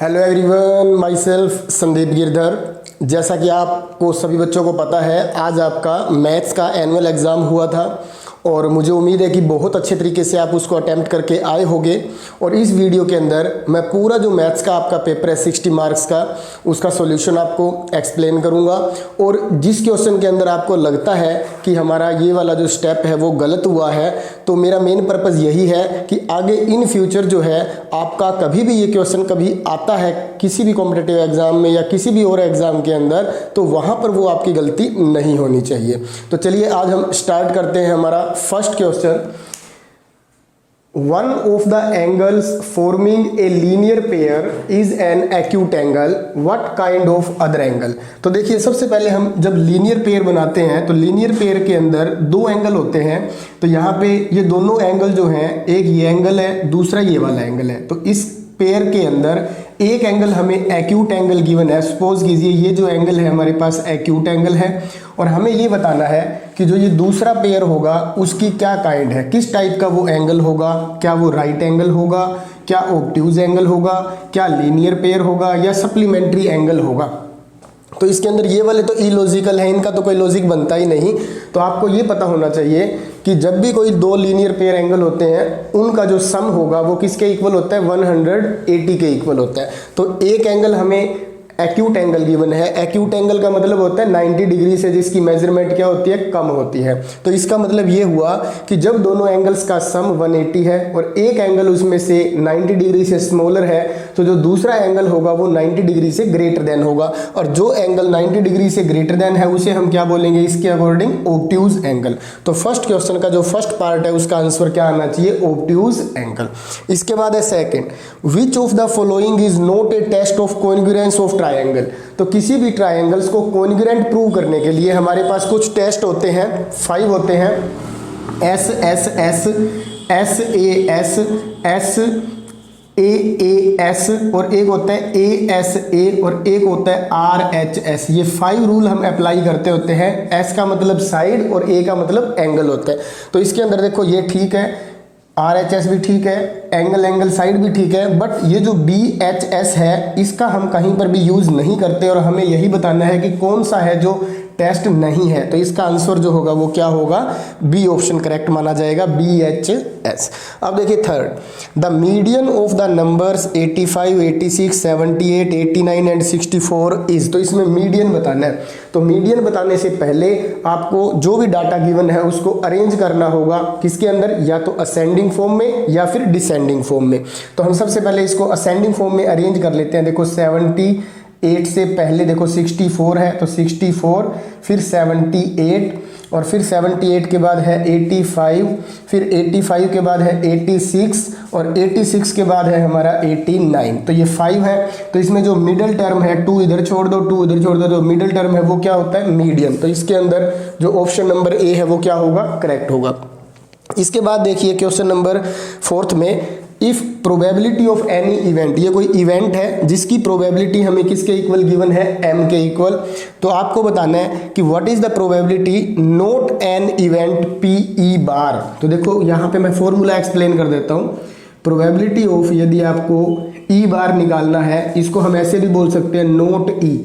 Hello everyone, my self Sandeep Girdhar. जैसा कि आपको सभी बच्चों को पता है, आज आपका मैथ्स का एनुअल एग्ज़ाम हुआ था और मुझे उम्मीद है कि बहुत अच्छे तरीके से आप उसको अटेम्प्ट करके आए होंगे। और इस वीडियो के अंदर मैं पूरा जो मैथ्स का आपका पेपर है 60 मार्क्स का, उसका सॉल्यूशन आपको एक्सप्लेन करूंगा। और जिस क्वेश्चन के अंदर आपको लगता है कि हमारा ये वाला जो स्टेप है वो गलत हुआ है, तो मेरा मेन पर्पज़ यही है कि आगे इन फ्यूचर जो है आपका कभी भी ये क्वेश्चन कभी आता है किसी भी कॉम्पिटिटिव एग्जाम में या किसी भी और एग्जाम के अंदर, तो वहाँ पर वो आपकी गलती नहीं होनी चाहिए। तो चलिए आज हम स्टार्ट करते हैं हमारा first question. One of the angles forming a linear pair is an acute angle, what kind of other angle. तो देखिए, सबसे पहले हम जब लीनियर पेयर बनाते हैं तो लीनियर पेयर के अंदर दो एंगल होते हैं। तो यहाँ पे ये दोनों एंगल जो हैं, एक ये एंगल है, दूसरा ये वाला एंगल है। तो इस पेयर के अंदर एक एंगल हमें एक्यूट एंगल गिवन है। सपोज कीजिए ये जो एंगल है हमारे पास एक्यूट एंगल है और हमें ये बताना है कि जो ये दूसरा पेयर होगा उसकी क्या काइंड है, किस टाइप का वो एंगल होगा। क्या वो राइट एंगल होगा, क्या ऑब्ट्यूज एंगल होगा, क्या लीनियर पेयर होगा या सप्लीमेंट्री एंगल होगा। तो इसके अंदर ये वाले तो इलॉजिकल है, इनका तो कोई लॉजिक बनता ही नहीं। तो आपको ये पता होना चाहिए कि जब भी कोई दो लीनियर पेयर एंगल होते हैं उनका जो सम होगा वो किसके इक्वल होता है, 180 के इक्वल होता है। तो एक एंगल हमें एक्यूट एंगल गिवन है। एक्यूट एंगल का मतलब होता है 90 डिग्री से जिसकी मेजरमेंट क्या होती है, कम होती है। तो इसका मतलब ये हुआ कि जब दोनों एंगल्स का सम 180 है और एक एंगल उसमें से 90 डिग्री से स्मॉलर है, तो जो दूसरा एंगल होगा वो 90 डिग्री से ग्रेटर देन होगा। और जो एंगल 90 डिग्री से ग्रेटर देन है उसे हम क्या बोलेंगे, इसके अकॉर्डिंग ऑब्ट्यूज एंगल। तो फर्स्ट क्वेश्चन का जो फर्स्ट पार्ट है उसका आंसर क्या आना चाहिए, ऑब्ट्यूज एंगल। इसके बाद है second, which of the following is not a test of congruence of triangle. तो किसी भी ट्रायंगल्स को कॉन्ग्रुएंट प्रूव करने के लिए हमारे पास कुछ टेस्ट होते हैं, 5 होते हैं। S S S, S A S, S A S, और एक होता है ए एस ए, और एक होता है आर एच एस। ये 5 रूल हम अप्लाई करते होते हैं। एस का मतलब साइड और ए का मतलब एंगल होता है। तो इसके अंदर देखो ये ठीक है, आर एच एस भी ठीक है, एंगल साइड भी ठीक है, बट ये जो बी एच एस है इसका हम कहीं पर भी यूज नहीं करते और हमें यही बताना है कि कौन सा है जो टेस्ट नहीं है। तो इसका आंसर जो होगा वो क्या होगा, बी ऑप्शन करेक्ट माना जाएगा, बी एच एस। अब देखिए third, the median of the numbers 85, 86, 78, 89 and 64 is. तो इसमें मीडियन बताना है। तो मीडियन बताने से पहले आपको जो भी डाटा गिवन है उसको अरेंज करना होगा किसके अंदर, या तो असेंडिंग फॉर्म में या फिर डिसेंडिंग फॉर्म में। तो हम सबसे पहले इसको असेंडिंग फॉर्म में अरेंज कर लेते हैं। देखो 78 से पहले देखो 64 है, तो 64, फिर 78, और फिर 78 के बाद है 85, फिर 85 के बाद है 86, और 86 के बाद है हमारा 89। तो ये 5 है। तो इसमें जो मिडिल टर्म है, 2 इधर छोड़ दो, 2 इधर छोड़ दो, जो मिडिल टर्म है वो क्या होता है, मीडियन। तो इसके अंदर जो ऑप्शन नंबर ए है वो क्या होगा, करेक्ट होगा। इसके बाद देखिए क्वेश्चन नंबर 4 में, if probability of any event, ये कोई इवेंट है जिसकी प्रोबेबिलिटी हमें किसके इक्वल गिवन है, m के इक्वल। तो आपको बताना है कि what is the probability not an event P E bar. तो देखो यहाँ पे मैं फॉर्मूला एक्सप्लेन कर देता हूँ। प्रोबेबिलिटी ऑफ, यदि आपको ई बार निकालना है, इसको हम ऐसे भी बोल सकते हैं not E,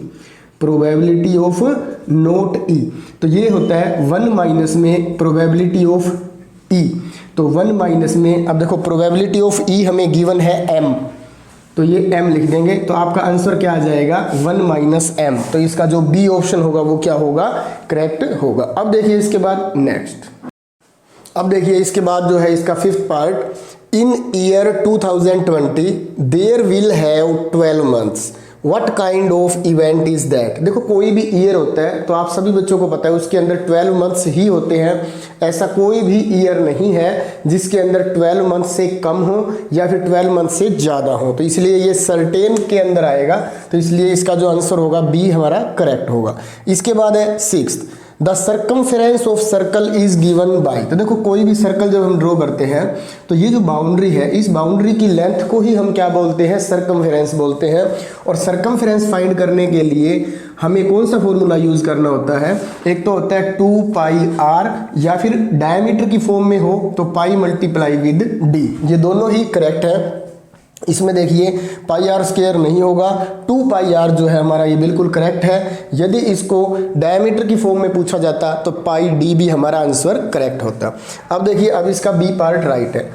probability of not E. तो ये होता है 1 माइनस में प्रोबेबिलिटी ऑफ ई। तो 1 माइनस में, अब देखो प्रोबेबिलिटी ऑफ ई हमें गिवन है m, तो ये m लिख देंगे। तो आपका आंसर क्या आ जाएगा, 1 माइनस m। तो इसका जो बी ऑप्शन होगा वो क्या होगा, करेक्ट होगा। अब देखिए इसके बाद नेक्स्ट, अब देखिए इसके बाद जो है इसका 5th part, in year 2020 there will have 12 months, what kind of event is that. देखो कोई भी ईयर होता है तो आप सभी बच्चों को पता है उसके अंदर 12 मंथ्स ही होते हैं। ऐसा कोई भी ईयर नहीं है जिसके अंदर 12 मंथ से कम हो या फिर 12 मंथ से ज़्यादा हो। तो इसलिए ये सर्टेन के अंदर आएगा। तो इसलिए इसका जो आंसर होगा बी हमारा करेक्ट होगा। इसके बाद है 6th, the circumference of circle is given by. तो देखो कोई भी सर्कल जब हम ड्रॉ करते हैं तो ये जो बाउंड्री है, इस बाउंड्री की लेंथ को ही हम क्या बोलते हैं, सर्कमफेरेंस बोलते हैं। और सर्कमफेरेंस फाइंड करने के लिए हमें कौन सा फॉर्मूला यूज करना होता है, एक तो होता है 2 पाई आर, या फिर डायमीटर की फॉर्म में हो तो पाई मल्टीप्लाई विद डी। ये दोनों ही करेक्ट है। इसमें देखिए पाई आर स्क्वायर नहीं होगा, 2 पाई आर जो है हमारा ये बिल्कुल करेक्ट है। यदि इसको डायमीटर की फॉर्म में पूछा जाता तो पाई डी भी हमारा आंसर करेक्ट होता। अब देखिए, अब इसका बी पार्ट राइट है।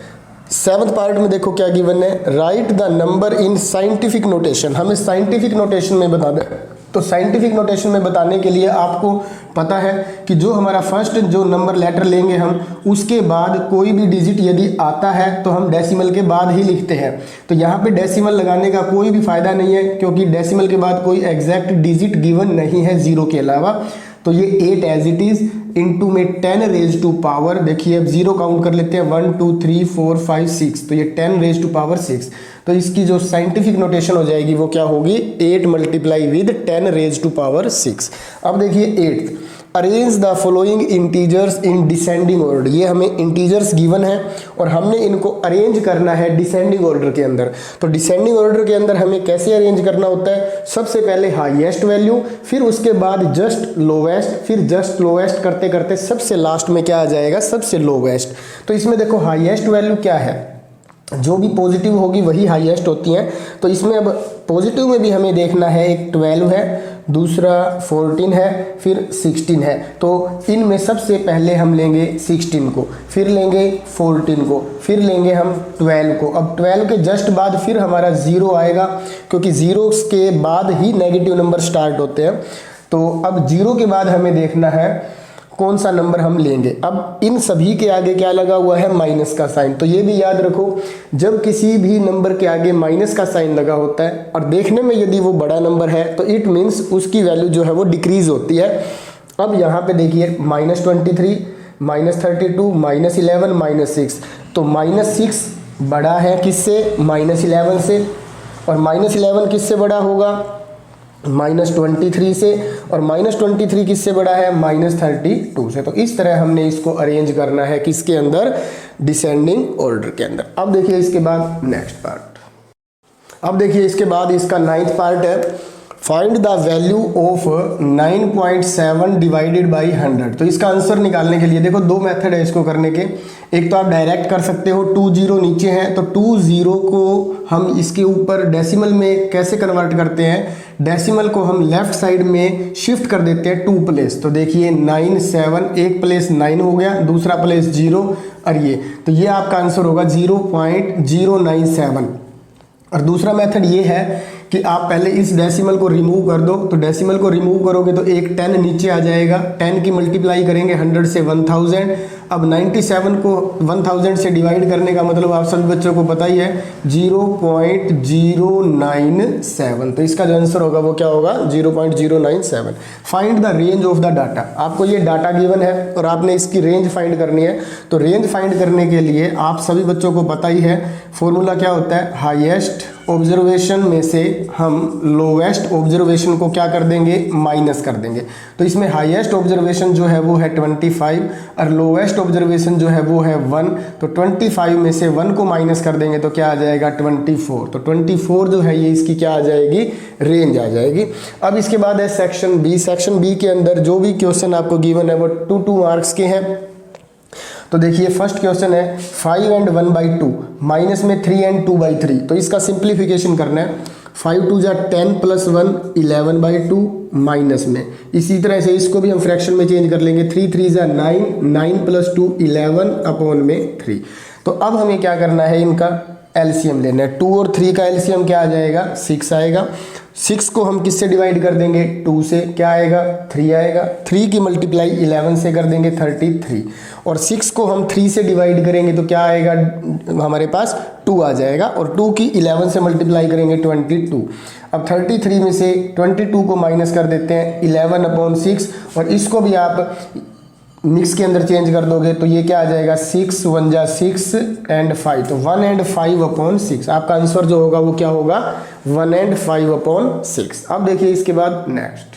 7th पार्ट में देखो क्या गिवन है, right the number in scientific notation. हमें साइंटिफिक नोटेशन में बताना है, तो साइंटिफिक नोटेशन में बताने के लिए आपको पता है कि जो हमारा फर्स्ट जो नंबर लेटर लेंगे हम, उसके बाद कोई भी डिजिट यदि आता है तो हम डेसिमल के बाद ही लिखते हैं। तो यहाँ पे डेसिमल लगाने का कोई भी फायदा नहीं है, क्योंकि डेसिमल के बाद कोई एग्जैक्ट डिजिट गिवन नहीं है 0 के अलावा। तो ये 8 एज इट इज इंटू में 10 रेज टू पावर, देखिए अब 0 काउंट कर लेते हैं, 1 2 3 4 5 6, तो ये 10 रेज टू पावर 6। तो इसकी जो साइंटिफिक नोटेशन हो जाएगी वो क्या होगी, 8 multiply with 10 raise to power 6। अब देखिए 8th, arrange the following integers in descending order. ये हमें इंटीजर्स गिवन है और हमने इनको अरेंज करना है डिसेंडिंग ऑर्डर के अंदर। तो डिसेंडिंग ऑर्डर के अंदर हमें कैसे अरेंज करना होता है, सबसे पहले हाईएस्ट वैल्यू, फिर उसके बाद जस्ट लोवेस्ट, फिर जस्ट लोवेस्ट करते करते सबसे लास्ट में क्या आ जाएगा, सबसे लोवेस्ट। तो इसमें देखो हाईएस्ट वैल्यू क्या है, जो भी पॉजिटिव होगी वही हाईएस्ट होती हैं। तो इसमें अब पॉजिटिव में भी हमें देखना है, एक 12 है, दूसरा 14 है, फिर 16 है। तो इनमें सबसे पहले हम लेंगे 16 को, फिर लेंगे 14 को, फिर लेंगे हम 12 को। अब 12 के जस्ट बाद फिर हमारा 0 आएगा, क्योंकि 0 के बाद ही नेगेटिव नंबर स्टार्ट होते हैं। तो अब 0 के बाद हमें देखना है कौन सा नंबर हम लेंगे। अब इन सभी के आगे क्या लगा हुआ है, माइनस का साइन। तो ये भी याद रखो, जब किसी भी नंबर के आगे माइनस का साइन लगा होता है और देखने में यदि वो बड़ा नंबर है तो इट मीन्स उसकी वैल्यू जो है वो डिक्रीज होती है। अब यहाँ पे देखिए -23, -32, -11, -6। तो -6 बड़ा है किससे, -11 से, और -11 किससे बड़ा होगा, -23 से, और -23 किससे बड़ा है, -32 से। तो इस तरह हमने इसको अरेंज करना है किसके अंदर, डिसेंडिंग ऑर्डर के अंदर। अब देखिए इसके बाद नेक्स्ट पार्ट। अब देखिए इसके बाद इसका 9th पार्ट है, find the value of 9.7 divided by 100। तो इसका आंसर निकालने के लिए देखो 2 मेथड है इसको करने के। एक तो आप डायरेक्ट कर सकते हो, 2 0 नीचे हैं तो 2 0 को हम इसके ऊपर डेसिमल में कैसे कन्वर्ट करते हैं, डेसिमल को हम लेफ्ट साइड में शिफ्ट कर देते हैं 2 प्लेस। तो देखिए 9 7, एक प्लेस 9 हो गया, दूसरा प्लेस 0, और ये तो ये आपका आंसर होगा 0.097। और दूसरा मेथड ये है कि आप पहले इस डेसिमल को रिमूव कर दो। तो डेसिमल को रिमूव करोगे तो एक 10 नीचे आ जाएगा, 10 की मल्टीप्लाई करेंगे 100 से 1000। अब 97 को 1000 से डिवाइड करने का मतलब आप सभी बच्चों को पता ही है, 0.097। तो इसका जो आंसर होगा वो क्या होगा, 0.097। Find the range of the data. आपको ये डाटा गिवन है और आपने इसकी रेंज फाइंड करनी है। तो रेंज फाइंड करने के लिए आप सभी बच्चों को पता ही है, फॉर्मूला क्या होता है, हाईएस्ट ऑब्जर्वेशन में से हम लोवेस्ट ऑब्जर्वेशन को क्या कर देंगे, माइनस कर देंगे। तो इसमें हाईएस्ट ऑब्जर्वेशन जो है वो है 25 और लोवेस्ट ऑब्जर्वेशन जो है वो है 1। तो 25 में से 1 को माइनस कर देंगे तो क्या आ जाएगा, 24। तो 24 जो है ये इसकी क्या आ जाएगी, रेंज आ जाएगी। अब इसके बाद है सेक्शन बी। सेक्शन बी के अंदर जो भी क्वेश्चन आपको गिवन है वो 2 मार्क्स के हैं। तो देखिए फर्स्ट क्वेश्चन है 5 and 1/2, माइनस में 3 and 2/3। तो इसका सिंप्लीफिकेशन करना है, 5 2 जा 10 + 1 11/2 माइनस में। इसी तरह से इसको भी हम फ्रैक्शन में चेंज कर लेंगे, 3 3 जा 9, 9 + 2 11/3। तो अब हमें क्या करना है, इनका एलसीएम लेना है। 2 और 3 का एलसीएम क्या आ जाएगा, 6 आएगा। 6 को हम किससे डिवाइड कर देंगे, 2 से, क्या आएगा, 3 आएगा। 3 की मल्टीप्लाई 11 से कर देंगे 33, और 6 को हम 3 से डिवाइड करेंगे तो क्या आएगा, हमारे पास 2 आ जाएगा, और 2 की 11 से मल्टीप्लाई करेंगे 22। अब 33 में से 22 को माइनस कर देते हैं 11/6, और इसको भी आप मिक्स के अंदर चेंज कर दोगे तो ये क्या आ जाएगा, 6 1 जा 6 and 5। तो 1 and 5/6 आपका आंसर जो होगा वो क्या होगा, 1 and 5/6। अब देखिए इसके बाद नेक्स्ट।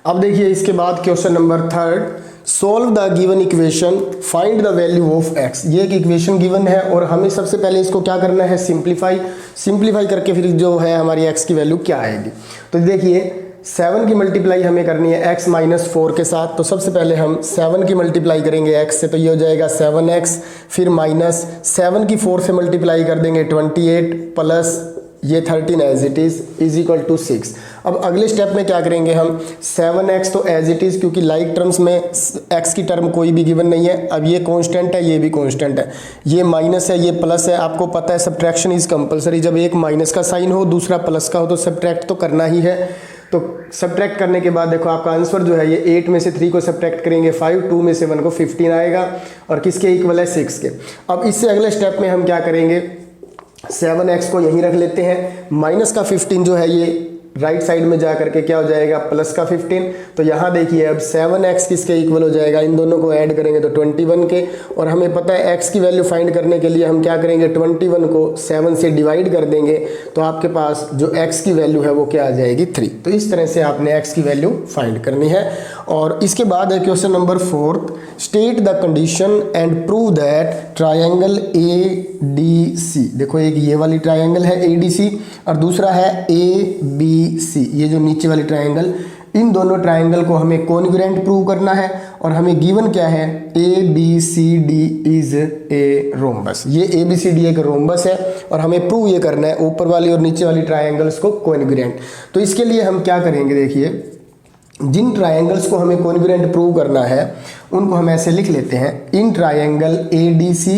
अब देखिए इसके बाद question number 3, solve the given equation, find the value of x। ये एक इक्वेशन गिवन है और हमें सबसे पहले इसको क्या करना है, सिंप्लीफाई करके फिर जो है हमारी x की वैल्यू क्या आएगी। तो देखिए 7 की मल्टीप्लाई हमें करनी है x माइनस 4 के साथ। तो सबसे पहले हम 7 की मल्टीप्लाई करेंगे x से, तो ये हो जाएगा 7x, फिर माइनस 7 की 4 से मल्टीप्लाई कर देंगे 28 प्लस ये 13 as it is equal to 6। अब अगले स्टेप में क्या करेंगे हम, 7x तो एज इट इज़, क्योंकि लाइक टर्म्स में x की टर्म कोई भी गिवन नहीं है। अब ये कांस्टेंट है, ये भी कांस्टेंट है, ये माइनस है, ये प्लस है। आपको पता है सब्ट्रैक्शन इज कंपलसरी, जब एक माइनस का साइन हो दूसरा प्लस का हो तो सब्ट्रैक्ट तो करना ही है। तो सब्ट्रैक्ट करने के बाद देखो आपका आंसर जो है, ये 8 में से 3 को सब्ट्रैक्ट करेंगे 5, 2 में से 1 को 15 आएगा, और किसके इक्वल है 6 के। अब इससे अगले स्टेप में हम क्या करेंगे, 7x को यहीं रख लेते हैं, माइनस का 15 जो है ये राइट साइड में जा करके क्या हो जाएगा, प्लस का 15। तो यहाँ देखिए अब 7x किसके इक्वल हो जाएगा, इन दोनों को ऐड करेंगे तो 21 के। और हमें पता है x की वैल्यू फाइंड करने के लिए हम क्या करेंगे, 21 को 7 से डिवाइड कर देंगे, तो आपके पास जो x की वैल्यू है वो क्या आ जाएगी, 3। तो इस तरह से आपने x की वैल्यू फाइंड करनी है। और इसके बाद है question number 4, state the condition and prove that triangle ADC। देखो एक ये वाली ट्रायंगल है ADC और दूसरा है ABC, ये जो नीचे वाली ट्रायंगल, इन दोनों ट्रायंगल को हमें कॉन्ग्रुएंट प्रूव करना है। और हमें गिवन क्या है, ABCD इज ए रोम्बस। ये ABCD एक रोम्बस है और हमें प्रूव ये करना है ऊपर वाली और नीचे वाली ट्रायंगल्स को कॉन्ग्रुएंट। तो इसके लिए हम क्या करेंगे, देखिए जिन ट्रायंगल्स को हमें कॉन्ग्रुएंट प्रूव करना है उनको हम ऐसे लिख लेते हैं, in triangle ADC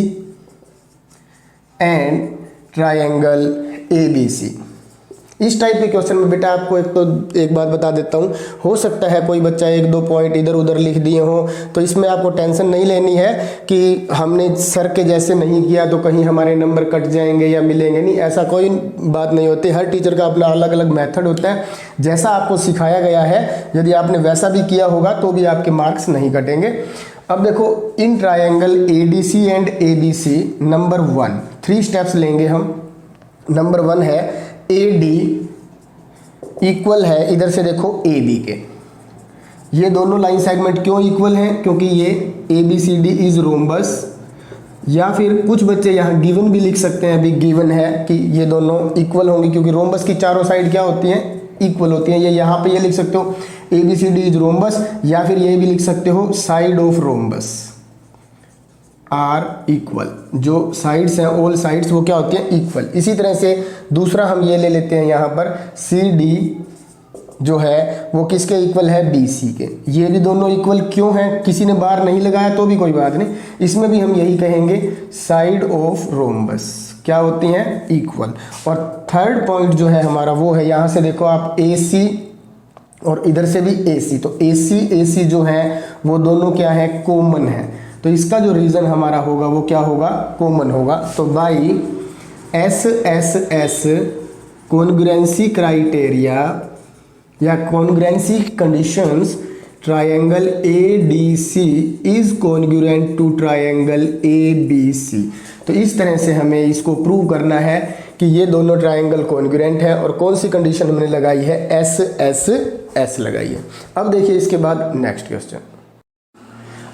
and triangle ABC। इस टाइप के क्वेश्चन में बेटा आपको एक बात बता देता हूँ, हो सकता है कोई बच्चा 1-2 पॉइंट इधर उधर लिख दिए हो, तो इसमें आपको टेंशन नहीं लेनी है कि हमने सर के जैसे नहीं किया तो कहीं हमारे नंबर कट जाएंगे या मिलेंगे नहीं, ऐसा कोई बात नहीं होती। हर टीचर का अपना अलग अलग मेथड होता है, जैसा आपको सिखाया गया है यदि आपने वैसा भी किया होगा तो भी आपके मार्क्स नहीं कटेंगे। अब देखो in triangle ADC and ABC number 1, 3 steps लेंगे हम। नंबर 1 है AD इक्वल है, इधर से देखो AB के। ये दोनों लाइन सेगमेंट क्यों इक्वल हैं, क्योंकि ये ABCD इज रोम्बस। या फिर कुछ बच्चे यहाँ गिवन भी लिख सकते हैं, अभी गिवन है कि ये दोनों इक्वल होंगे क्योंकि रोम्बस की चारों साइड क्या होती हैं, इक्वल होती हैं। ये यहाँ पे ये लिख सकते हो ABCD इज रोम्बस, या फिर ये भी लिख सकते हो side of rhombus are equal. जो साइड्स हैं ऑल साइड्स वो क्या होती हैं, इक्वल। इसी तरह से दूसरा हम ये ले लेते हैं यहाँ पर CD जो है वो किसके इक्वल है, BC के। ये भी दोनों इक्वल क्यों हैं, किसी ने बार नहीं लगाया तो भी कोई बात नहीं, इसमें भी हम यही कहेंगे साइड ऑफ रोम्बस क्या होती हैं, इक्वल। और थर्ड पॉइंट जो है हमारा वो है, यहाँ से देखो आप AC और इधर से भी AC, तो AC जो है वो दोनों क्या है, कॉमन है। तो इसका जो रीजन हमारा होगा वो क्या होगा, कॉमन होगा। तो बाई SSS कॉन्ग्रुएंसी क्राइटेरिया या congruency conditions, triangle ADC is congruent to triangle ABC। तो इस तरह से हमें इसको प्रूव करना है कि ये दोनों ट्रायंगल कॉन्ग्रुएंट है। और कौन सी कंडीशन हमने लगाई है, SSS लगाई है। अब देखिए इसके बाद नेक्स्ट क्वेश्चन।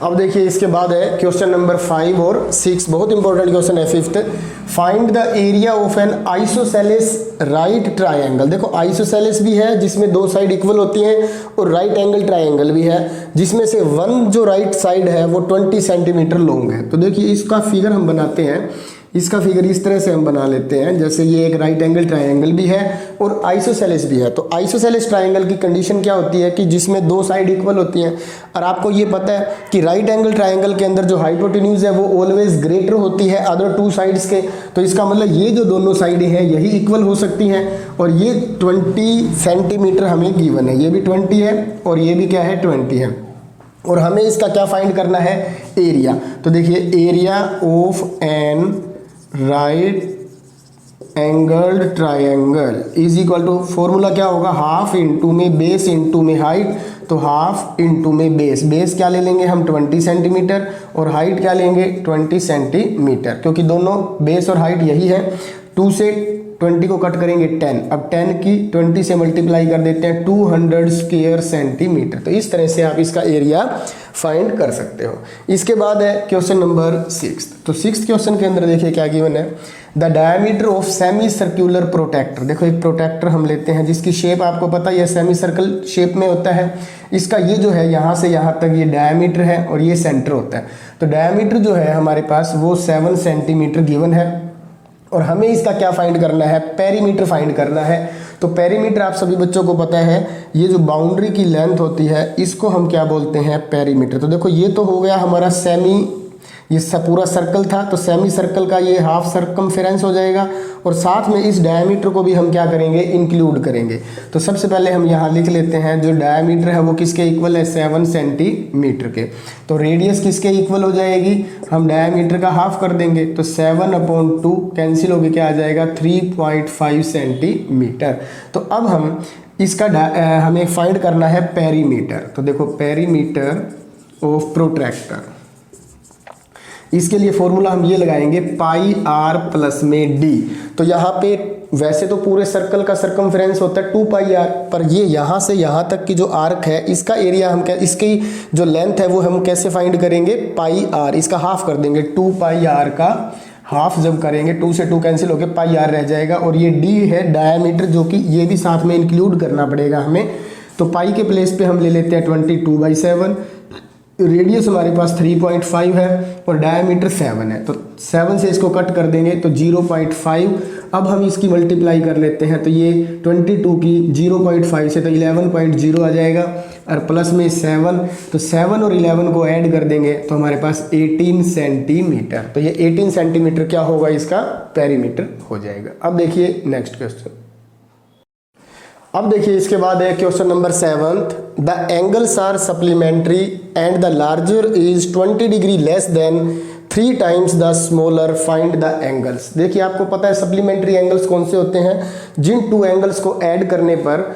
अब देखिए इसके बाद है क्वेश्चन नंबर 5 और 6, बहुत इंपॉर्टेंट क्वेश्चन है 5th। Find the area of N isosceles right triangle. देखो आइसोसेलेस भी है जिसमें 2 साइड इक्वल होती हैं, और राइट एंगल ट्रायंगल भी है जिसमें से वन जो राइट साइड है वो 20 सेंटीमीटर लॉन्ग है। तो देखिए इसका फिगर हम बनाते हैं, इसका फिगर इस तरह से हम बना लेते हैं, जैसे ये एक राइट एंगल ट्रायंगल भी है और आइसोसेलेस भी है। तो आइसोसेलेस ट्रायंगल की कंडीशन क्या होती है कि जिसमें 2 साइड इक्वल होती हैं। और आपको ये पता है कि राइट एंगल ट्रायंगल के अंदर जो हाइपोटेन्यूज है वो ऑलवेज ग्रेटर होती है अदर 2 साइड्स के। तो इसका मतलब ये जो दोनों साइडें हैं यही इक्वल हो सकती हैं। और ये 20 सेंटीमीटर हमें गिवन है, ये भी 20 है और ये भी क्या है, 20 है। और हमें इसका क्या फाइंड करना है, एरिया। तो देखिए area of an right angled triangle is equal to, formula क्या होगा, हाफ इंटू में बेस इंटू में हाइट। तो हाफ इंटू में बेस, बेस क्या ले लेंगे हम 20 सेंटीमीटर और हाइट क्या लेंगे 20 सेंटीमीटर, क्योंकि दोनों बेस और हाइट यही है। 2 से 20 को कट करेंगे 10, अब 10 की 20 से मल्टीप्लाई कर देते हैं 200 स्क्वायर सेंटीमीटर। तो इस तरह से आप इसका एरिया फाइंड कर सकते हो। इसके बाद है क्वेश्चन नंबर 6। तो 6th क्वेश्चन के अंदर देखिए क्या गिवन है, the diameter of semi circular protractor. देखो एक प्रोटेक्टर हम लेते हैं जिसकी शेप आपको पता है सेमी सर्कल शेप में होता है। इसका ये जो है यहाँ से यहाँ तक ये डायमीटर है और ये सेंटर होता है। तो डायमीटर जो है हमारे पास वो 7 सेंटीमीटर गिवन है और हमें इसका क्या फाइंड करना है, पेरीमीटर फाइंड करना है। तो पेरीमीटर आप सभी बच्चों को पता है, ये जो बाउंड्री की लेंथ होती है इसको हम क्या बोलते हैं, पेरीमीटर। तो देखो ये तो हो गया हमारा सेमी, ये पूरा सर्कल था तो सेमी सर्कल का ये हाफ सर्कमफेरेंस हो जाएगा और साथ में इस डायमीटर को भी हम क्या करेंगे, इंक्लूड करेंगे। तो सबसे पहले हम यहाँ लिख लेते हैं जो डायमीटर है वो किसके इक्वल है, 7 सेंटीमीटर के। तो रेडियस किसके इक्वल हो जाएगी, हम डायमीटर का हाफ कर देंगे तो 7/2 कैंसिल होकर क्या आ जाएगा 3.5 सेंटीमीटर। तो अब हम इसका हमें फाइंड करना है पेरीमीटर। तो देखो पेरीमीटर ऑफ प्रोट्रैक्टर, इसके लिए फॉर्मूला हम ये लगाएंगे पाई आर प्लस में डी। तो यहाँ पे वैसे तो पूरे सर्कल का सर्कमफ्रेंस होता है 2 पाई आर, पर ये यहाँ से यहाँ तक की जो आर्क है इसका एरिया हम क्या, इसकी जो लेंथ है वो हम कैसे फाइंड करेंगे, पाई आर, इसका हाफ कर देंगे। 2 पाई आर का हाफ जब करेंगे 2 से 2 कैंसिल होकर पाई आर रह जाएगा और ये डी है डायमीटर जो कि ये भी साथ में इंक्लूड करना पड़ेगा हमें। तो पाई के प्लेस पे हम ले लेते हैं 22/7, रेडियस हमारे पास 3.5 है और डायमीटर 7 है। तो 7 से इसको कट कर देंगे तो 0.5। अब हम इसकी मल्टीप्लाई कर लेते हैं तो ये 22 की 0.5 से तो 11.0 आ जाएगा और प्लस में 7, तो 7 और 11 को ऐड कर देंगे तो हमारे पास 18 सेंटीमीटर। तो ये 18 सेंटीमीटर क्या होगा, इसका पेरीमीटर हो जाएगा। अब देखिए नेक्स्ट क्वेश्चन। अब देखिए इसके बाद है question number 7th, the angles are supplementary and the larger is 20 degree less than 3 times the smaller, find the angles. देखिए आपको पता है सप्लीमेंट्री एंगल्स कौन से होते हैं, जिन 2 एंगल्स को ऐड करने पर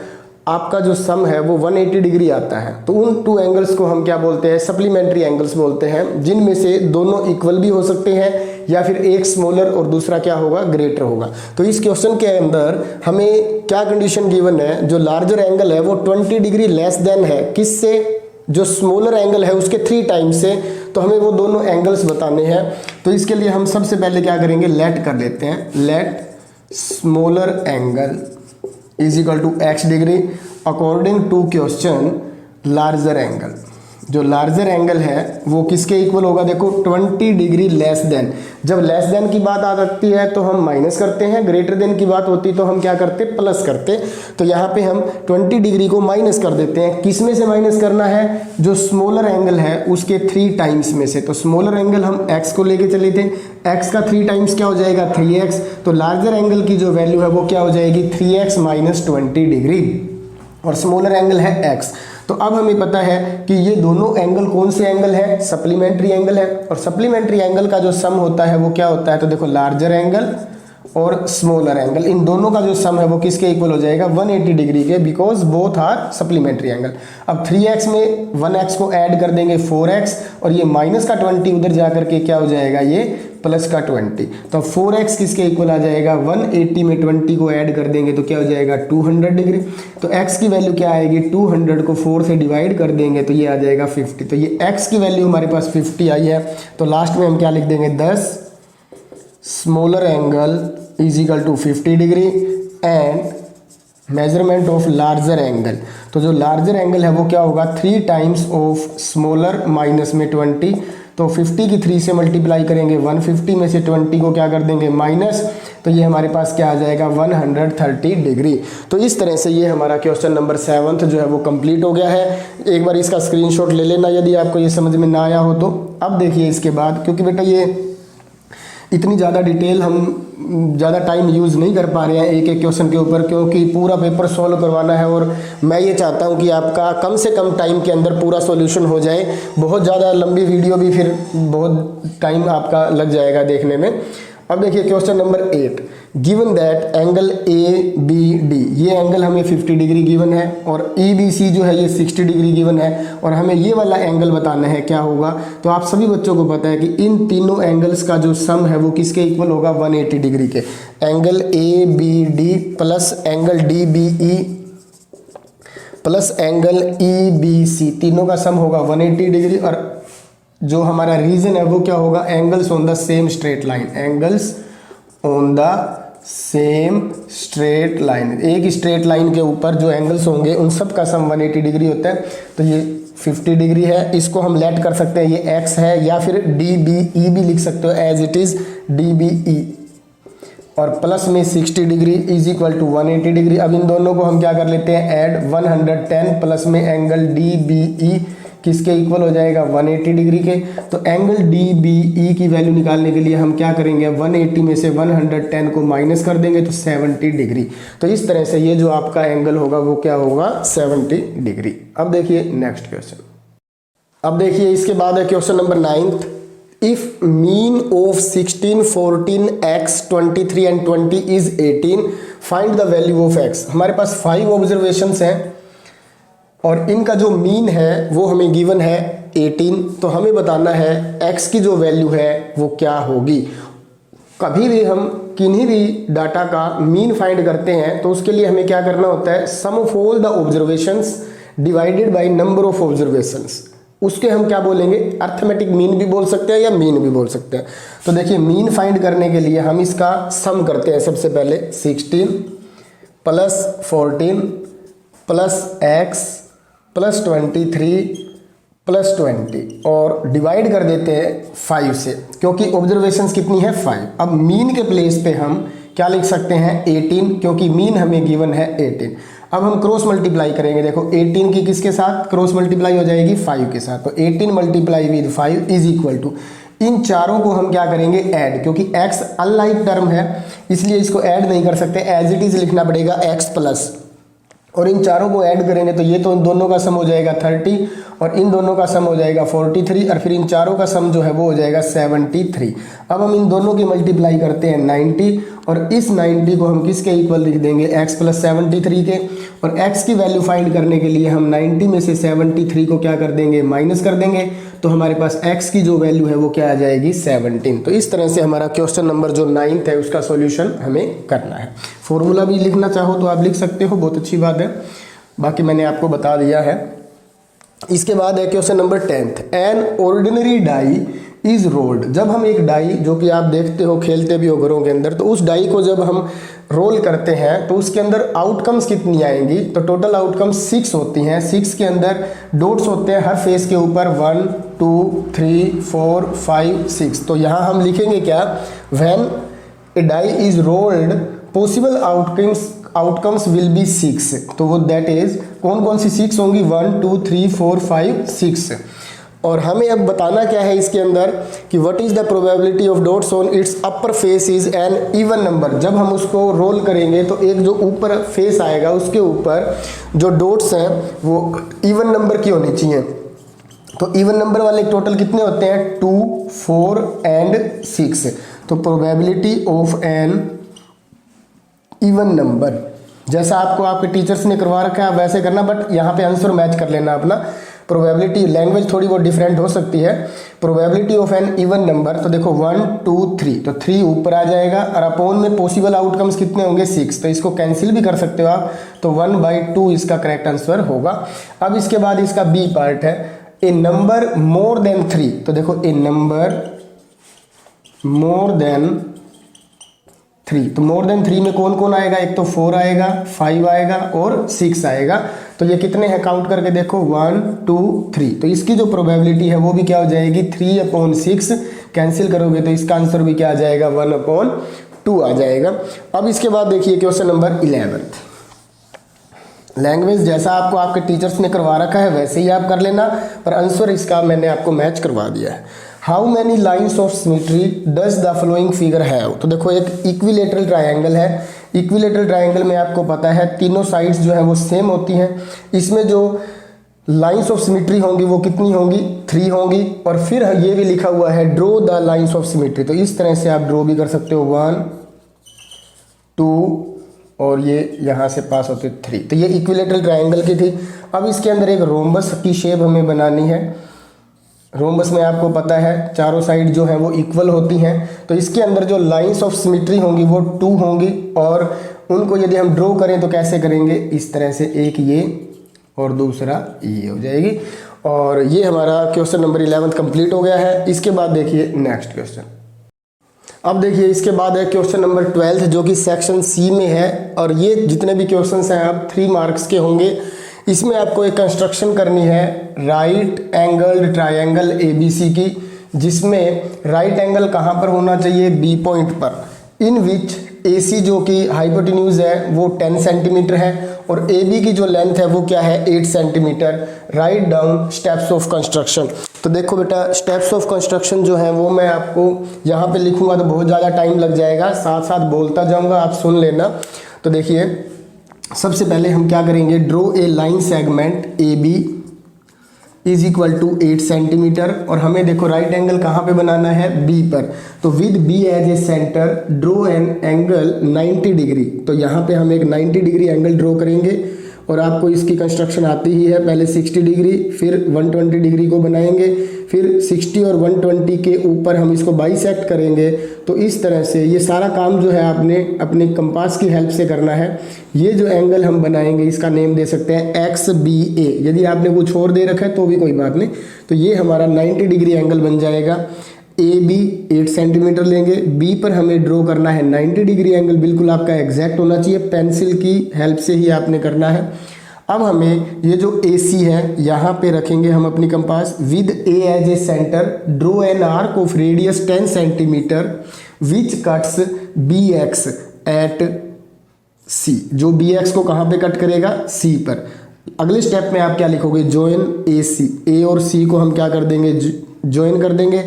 आपका जो सम है वो 180 डिग्री आता है। तो उन 2 एंगल्स को हम क्या बोलते हैं, सप्लीमेंट्री एंगल्स बोलते हैं, जिनमें से दोनों इक्वल भी हो सकते हैं या फिर एक स्मॉलर और दूसरा क्या होगा, ग्रेटर होगा। तो इस क्वेश्चन के अंदर हमें क्या कंडीशन गिवन है, जो लार्जर एंगल है वो 20 डिग्री लेस देन है किससे, जो स्मॉलर एंगल है उसके 3 टाइम्स से। तो हमें वो दोनों एंगल्स बताने हैं। तो इसके लिए हम सबसे पहले क्या करेंगे, लेट कर लेते हैं, let smaller angle is equal to x degree according to question larger angle. जो लार्जर एंगल है वो किसके इक्वल होगा, देखो 20 डिग्री लेस देन। जब लेस देन की बात आ सकती है तो हम माइनस करते हैं, ग्रेटर देन की बात होती तो हम क्या करते, प्लस करते। तो यहाँ पे हम 20 डिग्री को माइनस कर देते हैं। किस में से माइनस करना है, जो स्मॉलर एंगल है उसके 3 टाइम्स में से। तो स्मॉलर एंगल हम x को लेके चले थे, x का 3 टाइम्स क्या हो जाएगा 3x। तो लार्जर एंगल की जो वैल्यू है वो क्या हो जाएगी 3x माइनस 20 डिग्री और स्मॉलर एंगल है x। तो अब हमें पता है कि ये दोनों एंगल कौन से एंगल है, सप्लीमेंट्री एंगल है। और सप्लीमेंट्री एंगल का जो सम होता है वो क्या होता है, तो देखो लार्जर एंगल और स्मॉलर एंगल, इन दोनों का जो सम है वो किसके इक्वल हो जाएगा 180 डिग्री के, because both are supplementary angle. अब 3x में 1x को ऐड कर देंगे 4x और ये माइनस का 20 उधर जा करके क्या हो जाएगा, ये प्लस का 20। तो 4x किसके इक्वल आ जाएगा, 180 में 20 को ऐड कर देंगे तो क्या हो जाएगा 200 डिग्री। तो x की वैल्यू क्या आएगी, 200 को 4 से डिवाइड कर देंगे तो ये आ जाएगा 50। तो ये x की वैल्यू हमारे पास 50 आई है। तो लास्ट में हम क्या लिख देंगे, 10 smaller angle is equal to 50 degree and measurement of larger angle. तो जो लार्जर एंगल है वो क्या होगा 3 टाइम्स ऑफ स्मॉलर माइनस में 20। तो 50 की 3 से मल्टीप्लाई करेंगे 150 में से 20 को क्या कर देंगे माइनस, तो ये हमारे पास क्या आ जाएगा 130 डिग्री। तो इस तरह से ये हमारा क्वेश्चन नंबर 7 जो है वो कंप्लीट हो गया है। एक बार इसका स्क्रीनशॉट ले लेना यदि आपको ये समझ में ना आया हो तो। अब देखिए इसके बाद, क्योंकि बेटा ये इतनी ज़्यादा डिटेल हम ज़्यादा टाइम यूज़ नहीं कर पा रहे हैं एक एक क्वेश्चन के ऊपर, क्योंकि पूरा पेपर सॉल्व करवाना है और मैं ये चाहता हूँ कि आपका कम से कम टाइम के अंदर पूरा सॉल्यूशन हो जाए। बहुत ज़्यादा लंबी वीडियो भी फिर बहुत टाइम आपका लग जाएगा देखने में। अब देखिए question number 8, given that angle A B D, ये एंगल हमें 50 डिग्री गिवन है और ई बी सी जो है ये 60 डिग्री गिवन है और हमें ये वाला एंगल बताना है क्या होगा। तो आप सभी बच्चों को पता है कि इन तीनों एंगल्स का जो सम है वो किसके इक्वल होगा, 180 डिग्री के। Angle A B D plus angle D B E plus angle E B C, तीनों का सम होगा 180 डिग्री। और जो हमारा रीजन है वो क्या होगा, angles on the same straight line, angles on the same straight line, एक स्ट्रेट लाइन के ऊपर जो एंगल्स होंगे उन सब का सम 180 डिग्री होता है। तो ये 50 डिग्री है, इसको हम लेट कर सकते हैं, ये x है, या फिर डी बी ई भी लिख सकते हो as it is D B E, और प्लस में 60 degree is equal to 180 degree. अब इन दोनों को हम क्या कर लेते हैं, ऐड 110 प्लस में एंगल डी बी ई किसके इक्वल हो जाएगा, 180 डिग्री के। तो एंगल डी बी ई की वैल्यू निकालने के लिए हम क्या करेंगे, 180 में से 110 को माइनस कर देंगे तो 70 डिग्री। तो इस तरह से ये जो आपका एंगल होगा वो क्या होगा, 70 डिग्री। अब देखिए नेक्स्ट क्वेश्चन। अब देखिए इसके बाद है question number 9th, if mean of 16, 14, x, 23 and 20 is 18, find the value of x। हमारे पास 5 ऑब्जर्वेशंस हैं और इनका जो मीन है वो हमें गिवन है 18। तो हमें बताना है x की जो वैल्यू है वो क्या होगी। कभी भी हम किन्हीं भी डाटा का मीन फाइंड करते हैं तो उसके लिए हमें क्या करना होता है, sum of all the observations divided by number of observations. उसके हम क्या बोलेंगे, अर्थमेटिक मीन भी बोल सकते हैं या मीन भी बोल सकते हैं। तो देखिए मीन फाइंड करने के लिए हम इसका सम करते हैं। सबसे पहले 16 plus 14 plus x plus 23 plus 20 और डिवाइड कर देते हैं 5 से, क्योंकि ऑब्जर्वेशंस कितनी है 5। अब मीन के प्लेस पे हम क्या लिख सकते हैं 18, क्योंकि मीन हमें गिवन है 18। अब हम क्रॉस मल्टीप्लाई करेंगे, देखो 18 की किसके साथ क्रॉस मल्टीप्लाई हो जाएगी 5 के साथ। तो 18 multiply with 5 is equal to, इन चारों को हम क्या करेंगे ऐड, क्योंकि x अनलाइक टर्म है इसलिए इसको ऐड नहीं कर सकते, एज इट इज लिखना पड़ेगा x प्लस, और इन चारों को ऐड करेंगे तो ये तो इन दोनों का सम हो जाएगा 30 और इन दोनों का सम हो जाएगा 43 और फिर इन चारों का सम जो है वो हो जाएगा 73। अब हम इन दोनों की मल्टीप्लाई करते हैं 90 और इस 90 को हम किसके इक्वल लिख देंगे, x प्लस 73 के। और x की वैल्यू फाइंड करने के लिए हम 90 में से 73 को क्या कर देंगे, माइनस कर देंगे। तो हमारे पास x की जो वैल्यू है वो क्या आ जाएगी 17। तो इस तरह से हमारा क्वेश्चन नंबर जो 9th है उसका सॉल्यूशन हमें करना है। फॉर्मूला भी लिखना चाहो तो आप लिख सकते हो, बहुत अच्छी बात है, बाकी मैंने आपको बता दिया है। इसके बाद है question number 10th, an ordinary die is rolled. जब हम एक डाई, जो कि आप देखते हो खेलते भी हो घरों के अंदर, तो उस डाई को जब हम रोल करते हैं तो उसके अंदर आउटकम्स कितनी आएंगी, तो टोटल आउटकम्स 6 होती हैं। 6 के अंदर डॉट्स होते हैं हर फेस के ऊपर, 1 2 3 4 5 6। तो यहाँ हम लिखेंगे क्या, when a die is rolled possible outcomes will be 6। तो वो दैट इज कौन कौन सी 6 होंगी, 1 2 3 4 5 6। और हमें अब बताना क्या है इसके अंदर कि what is the probability of dots on it's upper face is an even number. जब हम उसको रोल करेंगे तो एक जो ऊपर फेस आएगा उसके ऊपर जो डॉट्स हैं वो इवन नंबर की होनी चाहिए। तो इवन नंबर वाले टोटल कितने होते हैं, 2 4 एंड 6। तो probability of an even number, जैसा आपको आपके टीचर्स ने करवा रखा है वैसे करना, बट यहाँ पे आंसर मैच कर लेना अपना। प्रोबेबिलिटी लैंग्वेज थोड़ी बहुत डिफरेंट हो सकती है। Probability of an even number, तो देखो 1 2 3, तो 3 ऊपर आ जाएगा और अपोन में पॉसिबल आउटकम्स कितने होंगे 6। तो इसको कैंसिल भी कर सकते हो आप, तो 1/2 इसका करेक्ट आंसर होगा। अब इसके बाद इसका बी पार्ट है, ए नंबर मोर देन 3। तो देखो ए नंबर मोर देन 3, तो मोर देन 3 में कौन कौन आएगा, एक तो 4 आएगा, 5 आएगा और 6 आएगा। तो ये कितने हैं काउंट करके देखो, 1 2 3। तो इसकी जो प्रोबेबिलिटी है वो भी क्या हो जाएगी 3/6। कैंसिल करोगे तो इसका आंसर भी क्या आ जाएगा 1/2 आ जाएगा। अब इसके बाद देखिए क्वेश्चन नंबर 11th, लैंग्वेज जैसा आपको आपके टीचर्स ने करवा रखा है वैसे ही आप कर लेना, पर आंसर इसका मैंने आपको मैच करवा दिया है। How many lines of symmetry does the following figure have. तो देखो एक इक्विलेटरल ट्रायंगल है। इक्विलेटरल ट्रायंगल में आपको पता है तीनों साइड्स जो है वो सेम होती हैं। इसमें जो लाइंस ऑफ सिमेट्री होंगी वो कितनी होंगी, 3 होंगी। और फिर ये भी लिखा हुआ है draw the lines of symmetry, तो इस तरह से आप ड्रॉ भी कर सकते हो 1 2 और ये यहाँ से पास होते 3। तो ये इक्विलेटरल ट्रायंगल की थी। अब इसके अंदर एक रोम्बस की शेप हमें बनानी है। रोम्बस में आपको पता है चारों साइड जो है वो इक्वल होती हैं, तो इसके अंदर जो लाइंस ऑफ सिमेट्री होंगी वो 2 होंगी। और उनको यदि हम ड्रॉ करें तो कैसे करेंगे, इस तरह से, एक ये और दूसरा ये हो जाएगी। और ये हमारा क्वेश्चन नंबर 11 कंप्लीट हो गया है। इसके बाद देखिए नेक्स्ट क्वेश्चन। अब देखिए इसके बाद है क्वेश्चन नंबर 12 जो कि सेक्शन सी में है। और ये जितने भी क्वेश्चंस हैं आप 3 मार्क्स के होंगे। इसमें आपको एक कंस्ट्रक्शन करनी है राइट एंगल्ड ट्रायंगल ABC की, जिसमें राइट एंगल कहाँ पर होना चाहिए, बी पॉइंट पर, इन विच AC जो कि हाइपोटेन्यूज है वो 10 सेंटीमीटर है और AB की जो लेंथ है वो क्या है, 8 centimetre. Write down steps of construction. तो देखो बेटा, स्टेप्स ऑफ कंस्ट्रक्शन जो है वो मैं आपको यहाँ पे लिखूंगा तो बहुत ज़्यादा टाइम लग जाएगा, साथ साथ बोलता जाऊँगा, आप सुन लेना। तो देखिए सबसे पहले हम क्या करेंगे, draw a line segment AB is equal to 8 centimetre. और हमें देखो राइट एंगल कहाँ पे बनाना है, B पर। तो with B as a centre draw an angle 90 degree. तो यहाँ पे हम एक 90 डिग्री एंगल ड्रॉ करेंगे और आपको इसकी कंस्ट्रक्शन आती ही है। पहले 60 डिग्री, फिर 120 डिग्री को बनाएंगे, फिर 60 और 120 के ऊपर हम इसको बाइसेक्ट करेंगे। तो इस तरह से ये सारा काम जो है आपने अपने कंपास की हेल्प से करना है। ये जो एंगल हम बनाएंगे इसका नेम दे सकते हैं XBA। यदि आपने कुछ और दे रखा है तो भी कोई बात नहीं। तो ये हमारा 90 डिग्री एंगल बन जाएगा। AB 8 सेंटीमीटर लेंगे, B पर हमें ड्रॉ करना है 90 डिग्री एंगल, बिल्कुल आपका एग्जैक्ट होना चाहिए, पेंसिल की हेल्प से ही आपने करना है। अब हमें ये जो AC है यहाँ पे रखेंगे हम अपनी compass. With A as a centre draw an arc of radius 10 centimetre which cuts BX at C। जो BX को कहाँ पे कट करेगा, C पर। अगले स्टेप में आप क्या लिखोगे, जॉइन AC। A और C को हम क्या कर देंगे, ज्वाइन कर देंगे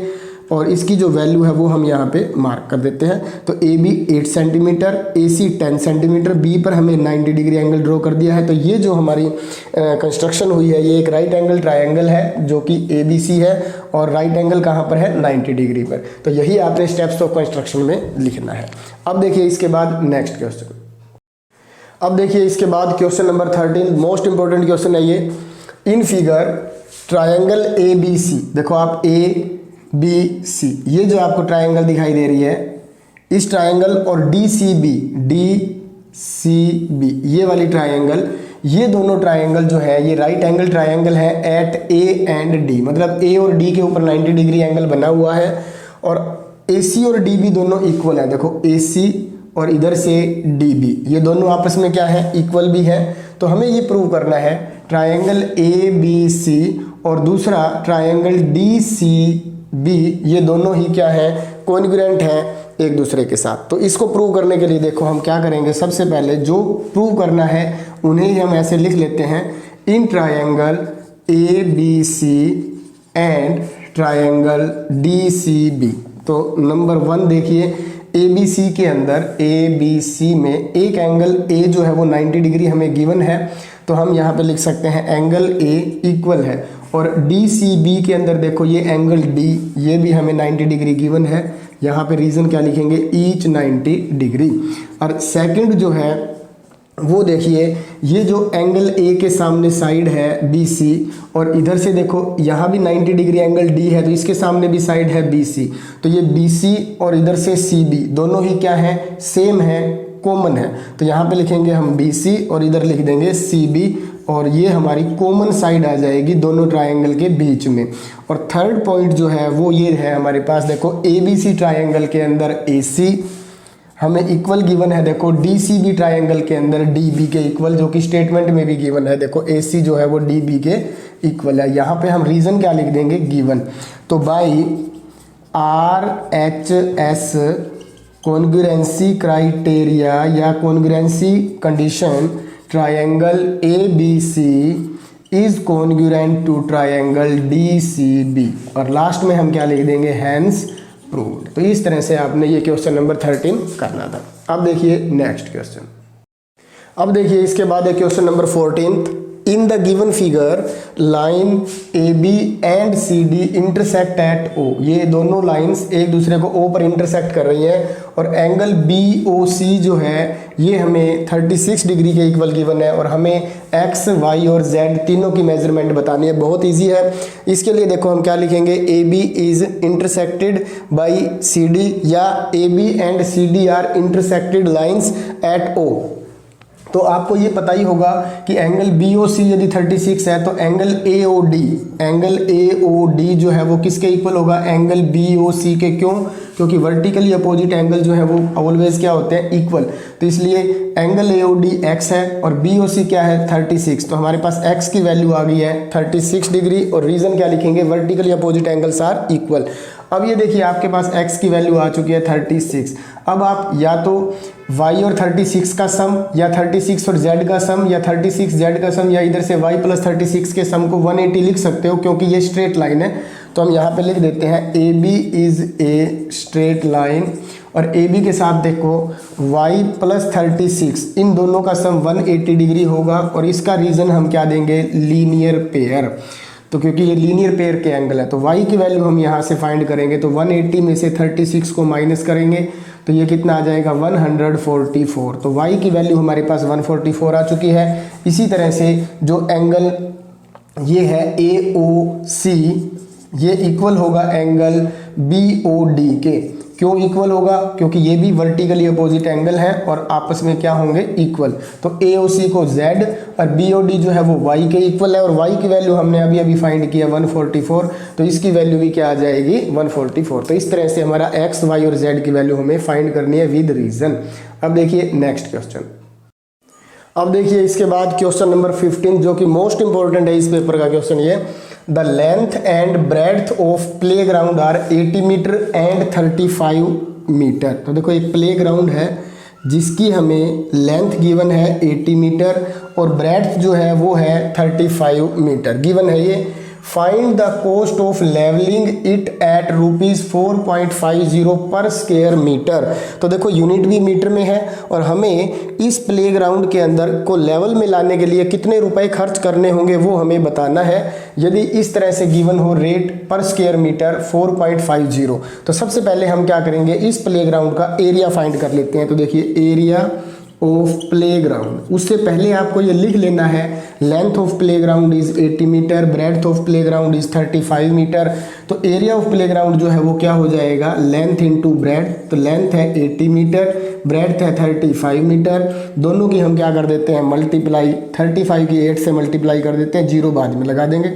और इसकी जो वैल्यू है वो हम यहाँ पे मार्क कर देते हैं। तो AB 8 centimetre, AC 10 centimetre, B पर हमें 90 डिग्री एंगल ड्रॉ कर दिया है। तो ये जो हमारी कंस्ट्रक्शन हुई है ये एक राइट एंगल ट्रायंगल है जो कि ABC है और राइट एंगल कहाँ पर है, 90 डिग्री पर। तो यही आपने स्टेप्स ऑफ कंस्ट्रक्शन में लिखना है। अब देखिए इसके बाद नेक्स्ट क्वेश्चन। अब देखिए इसके बाद question number 13 most important question है ये। इन फिगर ट्रायंगल ABC, देखो आप ABC, ये जो आपको ट्रायंगल दिखाई दे रही है, इस ट्रायंगल और DCB ये वाली ट्रायंगल, ये दोनों ट्रायंगल जो है ये राइट एंगल ट्रायंगल है एट A एंड D। मतलब A और D के ऊपर 90 डिग्री एंगल बना हुआ है और AC और DB दोनों इक्वल है। देखो AC और इधर से DB, ये दोनों आपस में क्या है, इक्वल भी है। तो हमें ये प्रूव करना है ट्रायंगल ABC और दूसरा ट्रायंगल DCB, ये दोनों ही क्या है, कॉन्ग्रुएंट है एक दूसरे के साथ। तो इसको प्रूव करने के लिए देखो हम क्या करेंगे, सबसे पहले जो प्रूव करना है उन्हें ही हम ऐसे लिख लेते हैं। In triangle ABC and triangle DCB। तो नंबर 1 देखिए, ABC के अंदर ABC में एक एंगल A जो है वो 90 डिग्री हमें गिवन है। तो हम यहाँ पे लिख सकते हैं एंगल A इक्वल है। और DCB के अंदर देखो ये एंगल D, ये भी हमें 90 डिग्री गिवन है। यहाँ पे रीज़न क्या लिखेंगे, ईच 90 डिग्री। और सेकंड जो है वो देखिए, ये जो एंगल A के सामने साइड है BC और इधर से देखो यहाँ भी 90 डिग्री एंगल D है तो इसके सामने भी साइड है BC। तो ये BC और इधर से CB दोनों ही क्या है, सेम है, कॉमन है। तो यहाँ पे लिखेंगे हम BC और इधर लिख देंगे CB और ये हमारी कॉमन साइड आ जाएगी दोनों ट्रायंगल के बीच में। और थर्ड पॉइंट जो है वो ये है हमारे पास, देखो ABC ट्रायंगल के अंदर AC हमें इक्वल गिवन है। देखो DCB ट्रायंगल के अंदर DB के इक्वल, जो कि स्टेटमेंट में भी गिवन है। देखो AC जो है वो DB के इक्वल है। यहाँ पे हम रीज़न क्या लिख देंगे, गिवन। तो बाई RHS कॉन्ग्रुएंसी क्राइटेरिया या congruency condition triangle ABC is congruent to triangle DCB। और लास्ट में हम क्या लिख देंगे, हैंस प्रूव्ड। तो इस तरह से आपने ये क्वेश्चन नंबर 13 करना था। अब देखिए नेक्स्ट क्वेश्चन। अब देखिए इसके बाद है question number 14। In the given figure line A B and C D intersect at O, ये दोनों लाइंस एक दूसरे को ओ पर इंटरसेक्ट कर रही हैं और एंगल बी ओ सी जो है ये हमें 36 डिग्री के इक्वल गिवन है और हमें एक्स वाई और जेड तीनों की मेजरमेंट बतानी है। बहुत इजी है। इसके लिए देखो हम क्या लिखेंगे, A B is intersected by C D या A B and C D are intersected lines at O. तो आपको ये पता ही होगा कि एंगल बी ओ सी यदि 36 है तो एंगल ए ओ डी जो है वो किसके इक्वल होगा, एंगल बी ओ सी के। क्यों? क्योंकि वर्टिकली अपोजिट एंगल जो है वो ऑलवेज क्या होते हैं, इक्वल। तो इसलिए angle A O D X है और बी ओ सी क्या है, 36। तो हमारे पास एक्स की वैल्यू आ गई है 36 डिग्री और रीजन क्या लिखेंगे, vertically opposite angles are equal. अब ये देखिए आपके पास x की वैल्यू आ चुकी है 36। अब आप या तो y और 36 का सम या 36 और z का सम या 36 z का सम या इधर से y प्लस 36 के सम को 180 लिख सकते हो क्योंकि ये स्ट्रेट लाइन है। तो हम यहाँ पे लिख देते हैं A B is a straight line और ए बी के साथ देखो y प्लस 36 इन दोनों का सम 180 डिग्री होगा और इसका रीज़न हम क्या देंगे, लीनियर पेयर। तो क्योंकि ये लीनियर पेयर के एंगल है तो y की वैल्यू हम यहाँ से फाइंड करेंगे तो 180 में से 36 को माइनस करेंगे तो ये कितना आ जाएगा, 144। तो y की वैल्यू हमारे पास 144 आ चुकी है। इसी तरह से जो एंगल ये है AOC ये इक्वल होगा एंगल BOD के। क्यों इक्वल होगा, क्योंकि ये भी वर्टिकली अपोजिट एंगल है और आपस में क्या होंगे, इक्वल। तो AOC को Z और BOD जो है वो Y के इक्वल है और Y की वैल्यू हमने अभी अभी फाइंड किया 144। तो इसकी वैल्यू भी क्या आ जाएगी, 144। तो इस तरह से हमारा X, Y और Z की वैल्यू हमें फाइंड करनी है विद रीजन। अब देखिए नेक्स्ट क्वेश्चन। अब देखिए इसके बाद क्वेश्चन नंबर 15 जो कि मोस्ट इंपॉर्टेंट है इस पेपर का क्वेश्चन ये, the length and breadth of play ground are 80 metre and 35 metre. तो देखो एक प्ले ग्राउंड है जिसकी हमें लेंथ गिवन है 80 मीटर और ब्रेड्थ जो है वो है 35 मीटर गिवन है ये। Find the cost of levelling it at ₹4.50 per square metre. तो देखो यूनिट भी मीटर में है और हमें इस प्लेग्राउंड के अंदर को लेवल में लाने के लिए कितने रुपए खर्च करने होंगे वो हमें बताना है। यदि इस तरह से गिवन हो रेट पर स्क्वायर मीटर 4.50, तो सबसे पहले हम क्या करेंगे, इस प्लेग्राउंड का एरिया फाइंड कर लेते हैं। तो देखिए एरिया ऑफ प्लेग्राउंड, उससे पहले आपको ये लिख लेना है length of playground is 80 metre, breadth of playground is 35 metre. तो एरिया ऑफ प्लेग्राउंड जो है वो क्या हो जाएगा, लेंथ इनटू ब्रेड्थ। तो लेंथ है 80 मीटर, ब्रेड्थ है 35 मीटर, दोनों की हम क्या कर देते हैं मल्टीप्लाई, 35 की 8 से मल्टीप्लाई कर देते हैं, 0 बाद में लगा देंगे।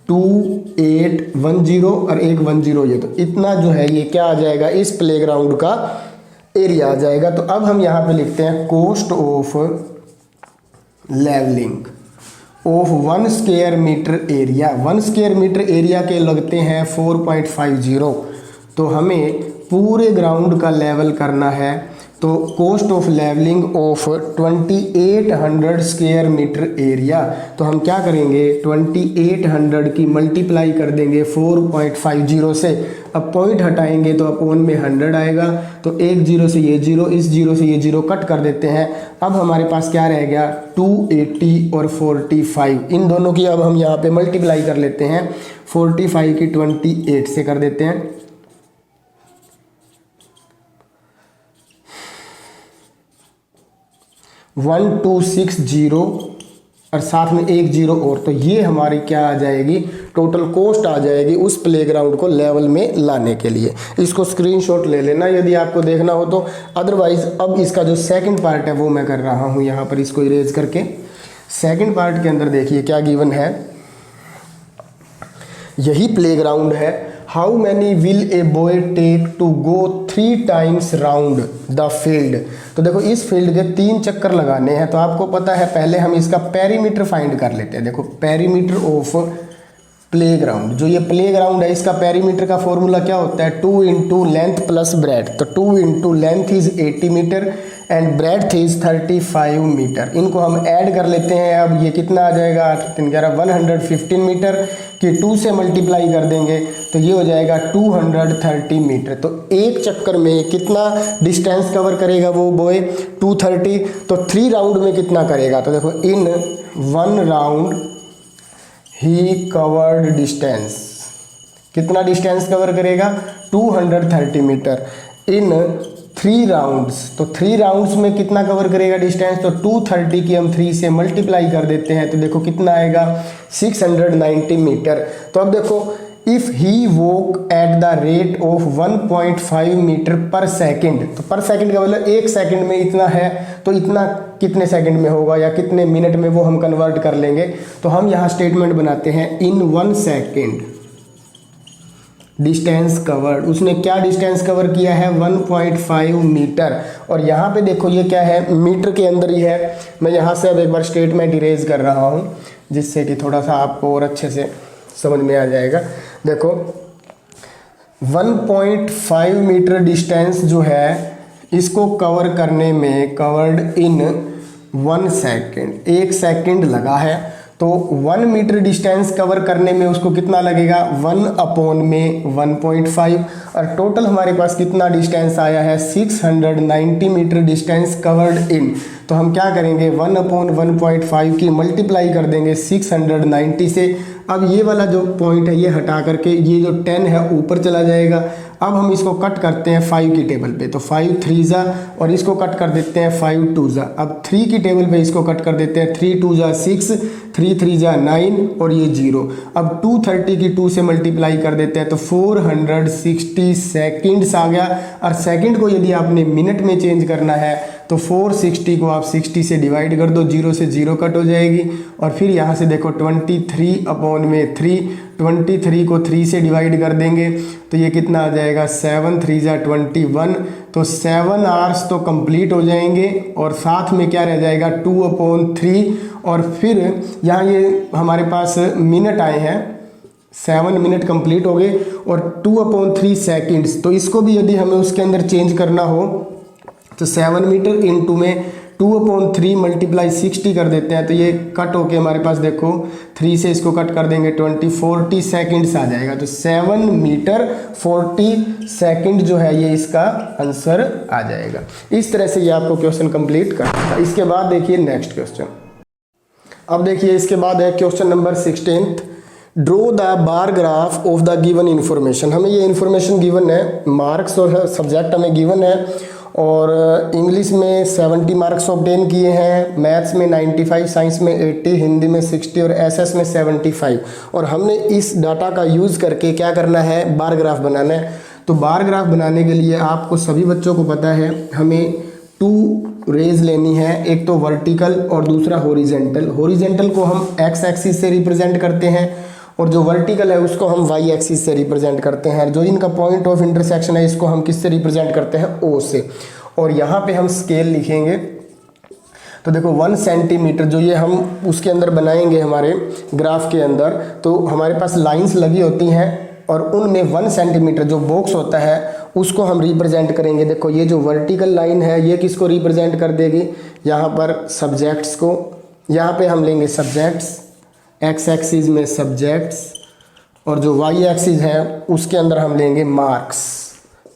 2810 और एक 10 ये, तो इतना जो है ये क्या आ जाएगा, इस प्लेग्राउंड का एरिया आ जाएगा। तो अब हम यहाँ पे लिखते हैं cost of levelling of 1 square metre area. 1 square metre area के लगते हैं 4.50। तो हमें पूरे ग्राउंड का लेवल करना है तो cost of levelling of 2800 square metre area. तो हम क्या करेंगे, 2800 की मल्टीप्लाई कर देंगे 4.50 से। अब पॉइंट हटाएंगे तो अपॉन में 100 आएगा, तो एक 0 से ये 0, इस 0 से ये 0 कट कर देते हैं। अब हमारे पास क्या रह गया, 280 और 45, इन दोनों की अब हम यहाँ पे मल्टीप्लाई कर लेते हैं। 45 की 28 से कर देते हैं, 1260 और साथ में एक 0 और। तो ये हमारी क्या आ जाएगी, टोटल कॉस्ट आ जाएगी उस प्लेग्राउंड को लेवल में लाने के लिए। इसको स्क्रीनशॉट ले लेना यदि आपको देखना हो तो। अदरवाइज अब इसका जो सेकंड पार्ट है वो मैं कर रहा हूँ यहाँ पर, इसको इरेज करके। सेकंड पार्ट के अंदर देखिए क्या गिवन है, यही प्लेग्राउंड है। How many will a boy take to go 3 times round the field. तो देखो इस फील्ड के 3 चक्कर लगाने हैं। तो आपको पता है पहले हम इसका पेरीमीटर फाइंड कर लेते हैं। देखो पेरीमीटर ऑफ प्लेग्राउंड, जो ये प्लेग्राउंड है इसका पेरीमीटर का फॉर्मूला क्या होता है, 2 इंटू लेंथ प्लस ब्रेड्थ। तो 2 into length is 80 metre and breadth is 35 metre. इनको हम ऐड कर लेते हैं। अब ये कितना आ जाएगा, 8 3 11 115 मीटर कि 2 से मल्टीप्लाई कर देंगे तो ये हो जाएगा 230 मीटर। तो एक चक्कर में कितना डिस्टेंस कवर करेगा वो बॉय 230। तो 3 राउंड में कितना करेगा, तो देखो इन 1 राउंड ही कवर्ड डिस्टेंस, कितना डिस्टेंस कवर करेगा 230 मीटर इन 3 राउंड्स। तो 3 राउंड्स में कितना कवर करेगा डिस्टेंस, तो 230 की हम 3 से मल्टीप्लाई कर देते हैं तो देखो कितना आएगा 690 मीटर। तो अब देखो if he walk at the rate of 1.5 metre per second, तो पर सेकेंड का मतलब 1 सेकेंड में इतना है, तो इतना कितने सेकंड में होगा या कितने मिनट में वो हम कन्वर्ट कर लेंगे। तो हम यहाँ स्टेटमेंट बनाते हैं इन 1 सेकेंड डिस्टेंस कवर्ड। उसने क्या डिस्टेंस कवर किया है 1.5 मीटर। और यहाँ पे देखो ये क्या है, मीटर के अंदर ही है। मैं यहाँ से अब एक बार स्टेटमेंट इरेज कर रहा हूँ जिससे कि थोड़ा सा आपको और अच्छे से समझ में आ जाएगा। देखो 1.5 मीटर डिस्टेंस जो है इसको कवर करने में कवर्ड इन 1 सेकेंड, 1 सेकेंड लगा है। तो 1 मीटर डिस्टेंस कवर करने में उसको कितना लगेगा 1 अपॉन में 1.5। और टोटल हमारे पास कितना डिस्टेंस आया है 690 मीटर डिस्टेंस कवर्ड इन। तो हम क्या करेंगे 1 अपॉन 1.5 की मल्टीप्लाई कर देंगे 690 से। अब ये वाला जो पॉइंट है ये हटा करके ये जो 10 है ऊपर चला जाएगा। अब हम इसको कट करते हैं 5 की टेबल पे, तो 5 3 जा और इसको कट कर देते हैं 5 2 जा। अब 3 की टेबल पे इसको कट कर देते हैं 3 2 जा 6, 3 3 जा 9 और ये 0। अब 230 की 2 से मल्टीप्लाई कर देते हैं तो 460 सेकेंड्स आ गया। और सेकंड को यदि आपने मिनट में चेंज करना है तो 460 को आप 60 से डिवाइड कर दो, 0 से 0 कट हो जाएगी। और फिर यहाँ से देखो 23 अपॉन में 3, 23 को 3 से डिवाइड कर देंगे तो ये कितना आ जाएगा 7 3 जा 21। तो 7 आवर्स तो कंप्लीट हो जाएंगे और साथ में क्या रह जाएगा 2 अपॉन 3। और फिर यहाँ ये हमारे पास मिनट आए हैं, 7 मिनट कंप्लीट हो गए और 2 अपॉन 3 सेकेंड्स। तो इसको भी यदि हमें उसके अंदर चेंज करना हो तो 7 मीटर इंटू में 2 अपॉन 3 मल्टीप्लाई 60 कर देते हैं तो ये कट होके हमारे पास देखो 3 से इसको कट कर देंगे 40 सेकेंड्स आ जाएगा। तो 7 मीटर 40 सेकेंड जो है ये इसका आंसर आ जाएगा। इस तरह से ये आपको क्वेश्चन कंप्लीट करना था। इसके बाद देखिए नेक्स्ट क्वेश्चन। अब देखिए इसके बाद है question number 16। Draw the bar graph of the given information. हमें ये इन्फॉर्मेशन गिवन है, मार्क्स और सब्जेक्ट हमें गिवन है और इंग्लिश में 70 मार्क्स ऑब्टेन किए हैं, मैथ्स में 95, साइंस में 80, हिंदी में 60 और एसएस में 75। और हमने इस डाटा का यूज़ करके क्या करना है बार ग्राफ बनाना है। तो बार ग्राफ बनाने के लिए आपको सभी बच्चों को पता है हमें 2 रेज लेनी है, एक तो वर्टिकल और दूसरा हॉरिजेंटल। हॉरिजेंटल को हम एक्स एक्सिस से रिप्रेजेंट करते हैं और जो वर्टिकल है उसको हम वाई एक्सिस से रिप्रेजेंट करते हैं। जो इनका पॉइंट ऑफ इंटरसेक्शन है इसको हम किससे रिप्रेजेंट करते हैं ओ से। और यहाँ पे हम स्केल लिखेंगे तो देखो 1 सेंटीमीटर जो ये हम उसके अंदर बनाएंगे हमारे ग्राफ के अंदर, तो हमारे पास लाइंस लगी होती हैं और उनमें 1 सेंटीमीटर जो बॉक्स होता है उसको हम रिप्रेजेंट करेंगे। देखो ये जो वर्टिकल लाइन है ये किसको रिप्रेजेंट कर देगी, यहाँ पर सब्जेक्ट्स को। यहाँ पे हम लेंगे सब्जेक्ट्स, एक्स एक्सिस में सब्जेक्ट्स और जो वाई एक्सिस है उसके अंदर हम लेंगे मार्क्स।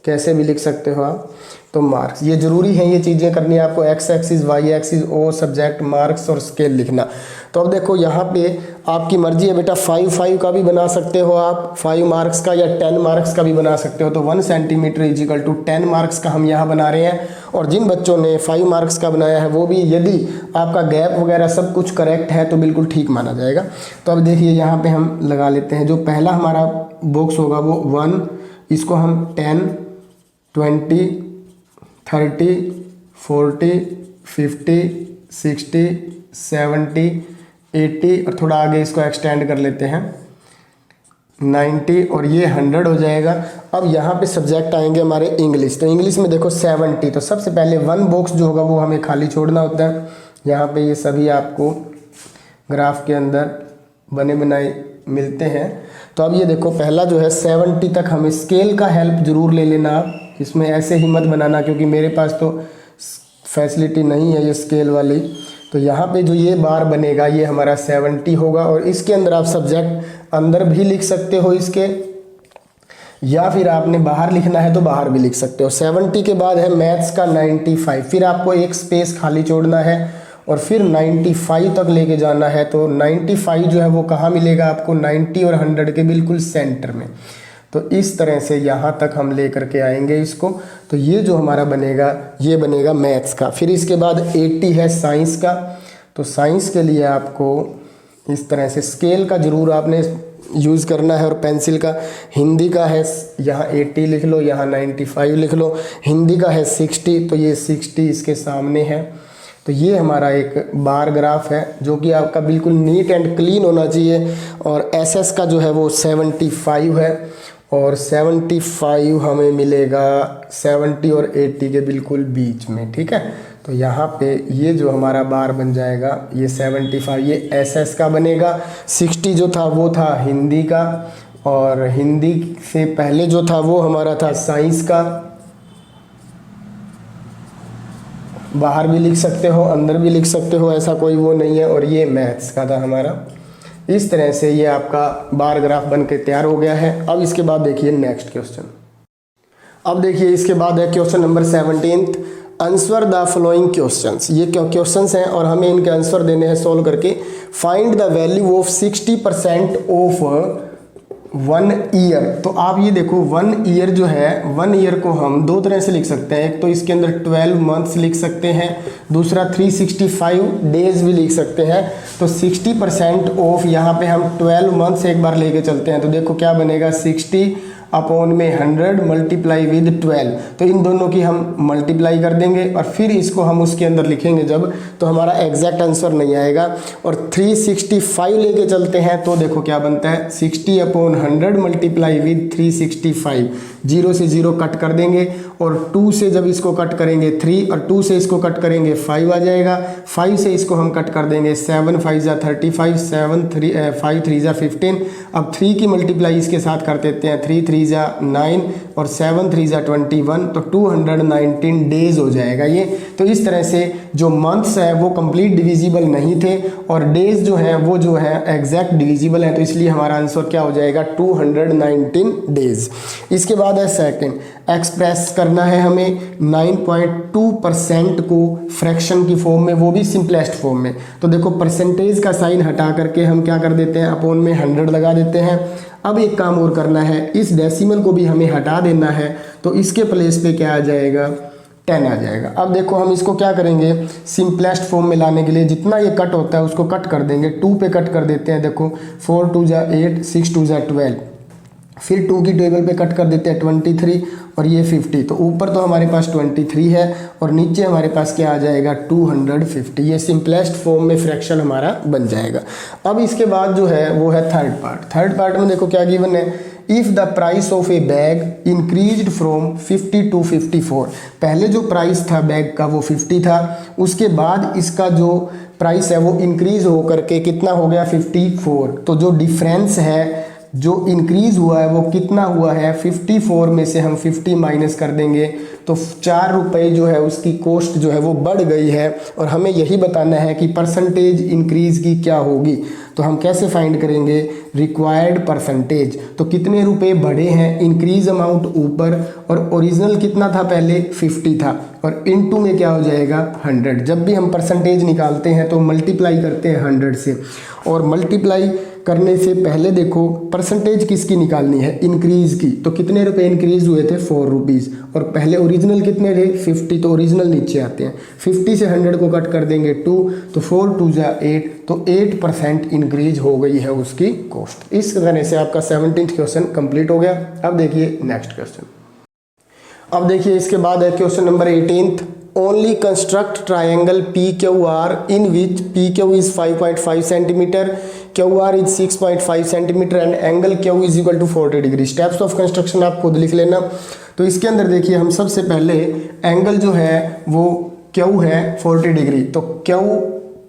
कैसे भी लिख सकते हो आप, तो मार्क्स। ये जरूरी है ये चीज़ें करनी है आपको, एक्स एक्सिस वाई एक्सिस ओ सब्जेक्ट मार्क्स और स्केल लिखना। तो अब देखो यहाँ पे आपकी मर्जी है बेटा 5 का भी बना सकते हो आप, 5 मार्क्स का, या 10 मार्क्स का भी बना सकते हो। तो 1 सेंटीमीटर इजिकल टू 10 मार्क्स का हम यहाँ बना रहे हैं। और जिन बच्चों ने 5 मार्क्स का बनाया है वो भी यदि आपका गैप वगैरह सब कुछ करेक्ट है तो बिल्कुल ठीक माना जाएगा। तो अब देखिए यहाँ पे हम लगा लेते हैं, जो पहला हमारा बॉक्स होगा वो 1, इसको हम 10, 20, 30, 40, 50, 60, 70, 80 और थोड़ा आगे इसको एक्सटेंड कर लेते हैं 90 और ये 100 हो जाएगा। अब यहाँ पे सब्जेक्ट आएंगे हमारे इंग्लिश। तो इंग्लिश में देखो 70, तो सबसे पहले 1 बॉक्स जो होगा वो हमें खाली छोड़ना होता है। यहाँ पे ये सभी आपको ग्राफ के अंदर बने बनाए मिलते हैं। तो अब ये देखो पहला जो है 70 तक हमें स्केल का हेल्प ज़रूर ले लेना आप, इसमें ऐसे ही मत बनाना क्योंकि मेरे पास तो फैसिलिटी नहीं है ये स्केल वाली। तो यहाँ पे जो ये बार बनेगा ये हमारा 70 होगा और इसके अंदर आप सब्जेक्ट अंदर भी लिख सकते हो इसके, या फिर आपने बाहर लिखना है तो बाहर भी लिख सकते हो। 70 के बाद है मैथ्स का 95, फिर आपको एक स्पेस खाली छोड़ना है और फिर 95 तक लेके जाना है। तो 95 जो है वो कहाँ मिलेगा आपको, 90 और 100 के बिल्कुल सेंटर में। तो इस तरह से यहाँ तक हम लेकर के आएंगे इसको। तो ये जो हमारा बनेगा ये बनेगा मैथ्स का। फिर इसके बाद 80 है साइंस का। तो साइंस के लिए आपको इस तरह से स्केल का ज़रूर आपने यूज़ करना है और पेंसिल का। हिंदी का है यहाँ 80 लिख लो, यहाँ 95 लिख लो। हिंदी का है 60, तो ये 60 इसके सामने है। तो ये हमारा एक बार ग्राफ है जो कि आपका बिल्कुल नीट एंड क्लीन होना चाहिए। और एसएस का जो है वो 75 है और 75 हमें मिलेगा 70 और 80 के बिल्कुल बीच में, ठीक है। तो यहाँ पे ये जो हमारा बार बन जाएगा ये 75 ये एसएस का बनेगा। 60 जो था वो था हिंदी का और हिंदी से पहले जो था वो हमारा था साइंस का। बाहर भी लिख सकते हो, अंदर भी लिख सकते हो, ऐसा कोई वो नहीं है। और ये मैथ्स का था हमारा। इस तरह से ये आपका बार ग्राफ बन के तैयार हो गया है। अब इसके बाद देखिए नेक्स्ट क्वेश्चन। अब देखिए इसके बाद है question number 17, answer the following questions. ये क्वेश्चंस हैं और हमें इनके आंसर देने हैं सॉल्व करके। Find the value of 60% of 1 year. तो आप ये देखो 1 ईयर जो है, 1 ईयर को हम दो तरह से लिख सकते हैं। एक तो इसके अंदर 12 मंथ्स लिख सकते हैं, दूसरा 365 डेज भी लिख सकते हैं। तो 60% ऑफ यहाँ पे हम 12 मंथ्स एक बार लेके चलते हैं। तो देखो क्या बनेगा, 60 अपॉन में 100 मल्टीप्लाई विद 12। तो इन दोनों की हम मल्टीप्लाई कर देंगे और फिर इसको हम उसके अंदर लिखेंगे जब, तो हमारा एग्जैक्ट आंसर नहीं आएगा। और 365 लेके चलते हैं तो देखो क्या बनता है, 60 अपॉन 100 मल्टीप्लाई विद 365। 0 से 0 कट कर देंगे और 2 से जब इसको कट करेंगे 3 और 2 से इसको कट करेंगे 5 आ जाएगा। 5 से इसको हम कट कर देंगे 7 5 जा 35, 5 3 जा 15। अब 3 की मल्टीप्लाई इसके साथ कर देते हैं, 3 3 जा 9 और 7 3 जा 21। तो 219 डेज हो जाएगा ये। तो इस तरह से जो मंथ्स है वो कंप्लीट डिविजिबल नहीं थे और डेज जो है वो जो है एग्जैक्ट डिविजिबल है। तो इसलिए हमारा आंसर क्या हो जाएगा, 219 डेज। इसके बाद है सेकंड, एक्सप्रेस करना है हमें 9.2% को फ्रैक्शन की फॉर्म में, वो भी सिंपलेस्ट फॉर्म में। तो देखो परसेंटेज का साइन हटा करके हम क्या कर देते हैं, अपॉन में 100 लगा देते हैं। अब एक काम और करना है, इस डेसिमल को भी हमें हटा देना है। तो इसके प्लेस पे क्या आ जाएगा, 10 आ जाएगा। अब देखो हम इसको क्या करेंगे, सिंपलेस्ट फॉर्म में लाने के लिए जितना ये कट होता है उसको कट कर देंगे, 2 पे कट कर देते हैं। देखो 4 2 जा 8, 6 2 जा 12, फिर 2 की टेबल पे कट कर देते हैं 23 और ये 50। तो ऊपर तो हमारे पास 23 है और नीचे हमारे पास क्या आ जाएगा, 250। ये सिंपलेस्ट फॉर्म में फ्रैक्शन हमारा बन जाएगा। अब इसके बाद जो है वो है थर्ड पार्ट। थर्ड पार्ट में देखो क्या गिवन है, if the price of a bag increased from 50 to 54। पहले जो प्राइस था बैग का वो 50 था, उसके बाद इसका जो प्राइस है वो इंक्रीज हो करके कितना हो गया, 54। तो जो डिफरेंस है, जो इंक्रीज हुआ है वो कितना हुआ है, 54 में से हम 50 माइनस कर देंगे तो 4 रुपये जो है उसकी कॉस्ट जो है वो बढ़ गई है। और हमें यही बताना है कि परसेंटेज इंक्रीज की क्या होगी। तो हम कैसे फाइंड करेंगे, रिक्वायर्ड परसेंटेज। तो कितने रुपए बढ़े हैं, इंक्रीज अमाउंट ऊपर और ओरिजिनल कितना था पहले, 50 था और इनटू में क्या हो जाएगा, 100। जब भी हम परसेंटेज निकालते हैं तो मल्टीप्लाई करते हैं 100 से। और मल्टीप्लाई करने से पहले देखो परसेंटेज किसकी निकालनी है, इंक्रीज की। तो कितने रुपए इंक्रीज हुए थे, 4 रुपीज़। और पहले ओरिजिनल कितने थे, 50। तो ओरिजिनल नीचे आते हैं, 50 से 100 को कट कर देंगे 2, तो 4 2 जा 8। तो 8% इंक्रीज हो गई है उसकी कॉस्ट। इस तरह से आपका 17th क्वेश्चन कंप्लीट हो गया। अब देखिए नेक्स्ट क्वेश्चन। अब देखिए इसके बाद है question number 18th, only construct triangle PQR in which PQ is 5.5 cm, QR is 6.5 cm and angle Q is equal to 40 degree. Steps of construction आप खुद लिख लेना। तो इसके अंदर देखिए हम सबसे पहले एंगल जो है वो Q है 40 डिग्री। तो Q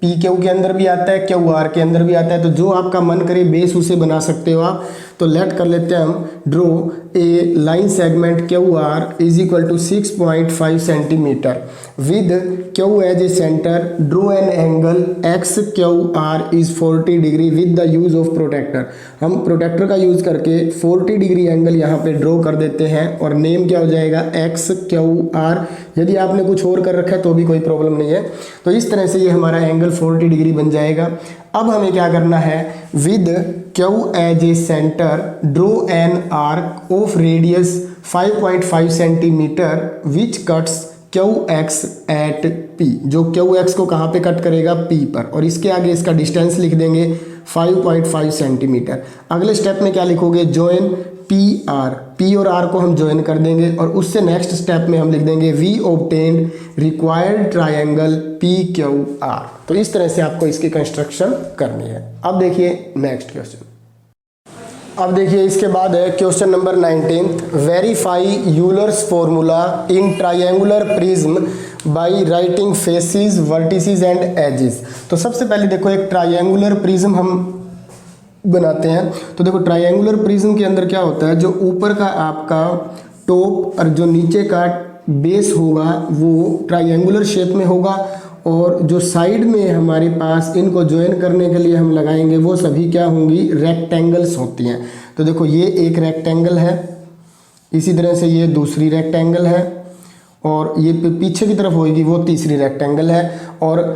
PQ के अंदर भी आता है, QR के अंदर भी आता है। तो जो आपका मन करे बेस उसे बना सकते हो आप। तो लेट कर लेते हैं हम, draw a line segment QR is equal to 6.5 centimetre with Q as a centre draw an angle X Q R is 40 degree with the use of protractor. हम प्रोटेक्टर का यूज करके 40 डिग्री एंगल यहाँ पे draw कर देते हैं और name क्या हो जाएगा एक्स क्यू आर। यदि आपने कुछ और कर रखा है तो भी कोई प्रॉब्लम नहीं है। तो इस तरह से ये हमारा एंगल 40 डिग्री बन जाएगा। अब हमें क्या करना है, with Q as a centre draw an arc of radius 5.5 centimetre which cuts Q X at P. जो क्यू एक्स को कहाँ पे कट करेगा, पी पर, और इसके आगे इसका डिस्टेंस लिख देंगे 5.5 सेंटीमीटर। अगले स्टेप में क्या लिखोगे, ज्वाइन पी आर, पी और आर को हम ज्वाइन कर देंगे और उससे नेक्स्ट स्टेप में हम लिख देंगे we obtained required triangle P Q R. तो इस तरह से आपको इसकी कंस्ट्रक्शन करनी है। अब देखिए नेक्स्ट क्वेश्चन। अब देखिए इसके बाद है question number 19, verify Euler's formula in triangular prism by writing faces vertices and edges. तो सबसे पहले देखो एक ट्रायंगुलर प्रिज्म हम बनाते हैं। तो देखो ट्रायंगुलर प्रिज्म के अंदर क्या होता है, जो ऊपर का आपका टॉप और जो नीचे का बेस होगा वो ट्रायंगुलर शेप में होगा, और जो साइड में हमारे पास इनको ज्वाइन करने के लिए हम लगाएंगे वो सभी क्या होंगी, रेक्टेंगल्स होती हैं। तो देखो ये एक रेक्टेंगल है, इसी तरह से ये दूसरी रेक्टेंगल है, और ये पीछे की तरफ होगी वो तीसरी रेक्टेंगल है, और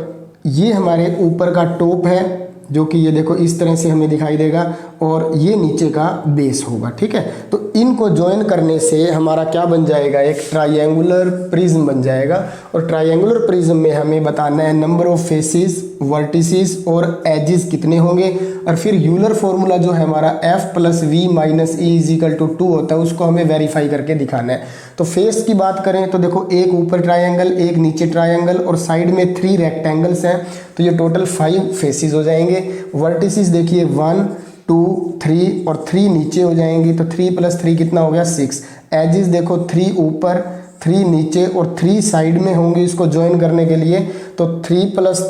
ये हमारे ऊपर का टॉप है जो कि ये देखो इस तरह से हमें दिखाई देगा, और ये नीचे का बेस होगा। ठीक है, तो इनको ज्वाइन करने से हमारा क्या बन जाएगा, एक ट्रायंगुलर प्रिज्म बन जाएगा। और ट्रायंगुलर प्रिज्म में हमें बताना है नंबर ऑफ फेसिस, वर्टिसेस और एजेस कितने होंगे, और फिर यूलर फॉर्मूला जो है हमारा f plus V minus E is equal to 2 होता है, उसको हमें वेरीफाई करके दिखाना है। तो फेस की बात करें तो देखो एक ऊपर ट्रायंगल, एक नीचे ट्रायंगल, और साइड में 3 रेक्टेंगल्स हैं, तो ये टोटल 5 फेसिस हो जाएंगे। वर्टिसेस देखिए 1 2 3 और 3 नीचे हो जाएंगी, तो 3 प्लस 3 कितना हो गया 6। एजेस देखो 3 ऊपर 3 नीचे और 3 साइड में होंगे इसको ज्वाइन करने के लिए, तो 3 प्लस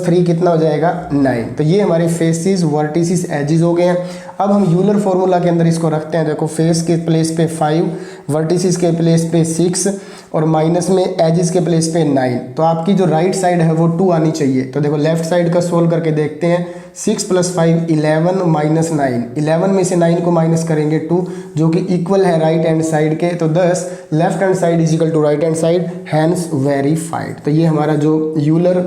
3 कितना हो जाएगा 9। तो ये हमारे फेसिस, वर्टिसेस, एजेस हो गए हैं। अब हम यूलर फॉर्मूला के अंदर इसको रखते हैं। देखो फेस के प्लेस पे 5, वर्टिसेस के प्लेस पे 6 और माइनस में एजेस के प्लेस पे 9। तो आपकी जो राइट साइड है वो 2 आनी चाहिए। तो देखो लेफ्ट साइड का सोल्व करके देखते हैं। 6 प्लस 5 11 माइनस 9, 11 में से 9 को माइनस करेंगे 2, जो कि इक्वल है राइट हैंड साइड के। तो 10 left hand side is equal to right hand side, hence verified. तो ये हमारा जो यूलर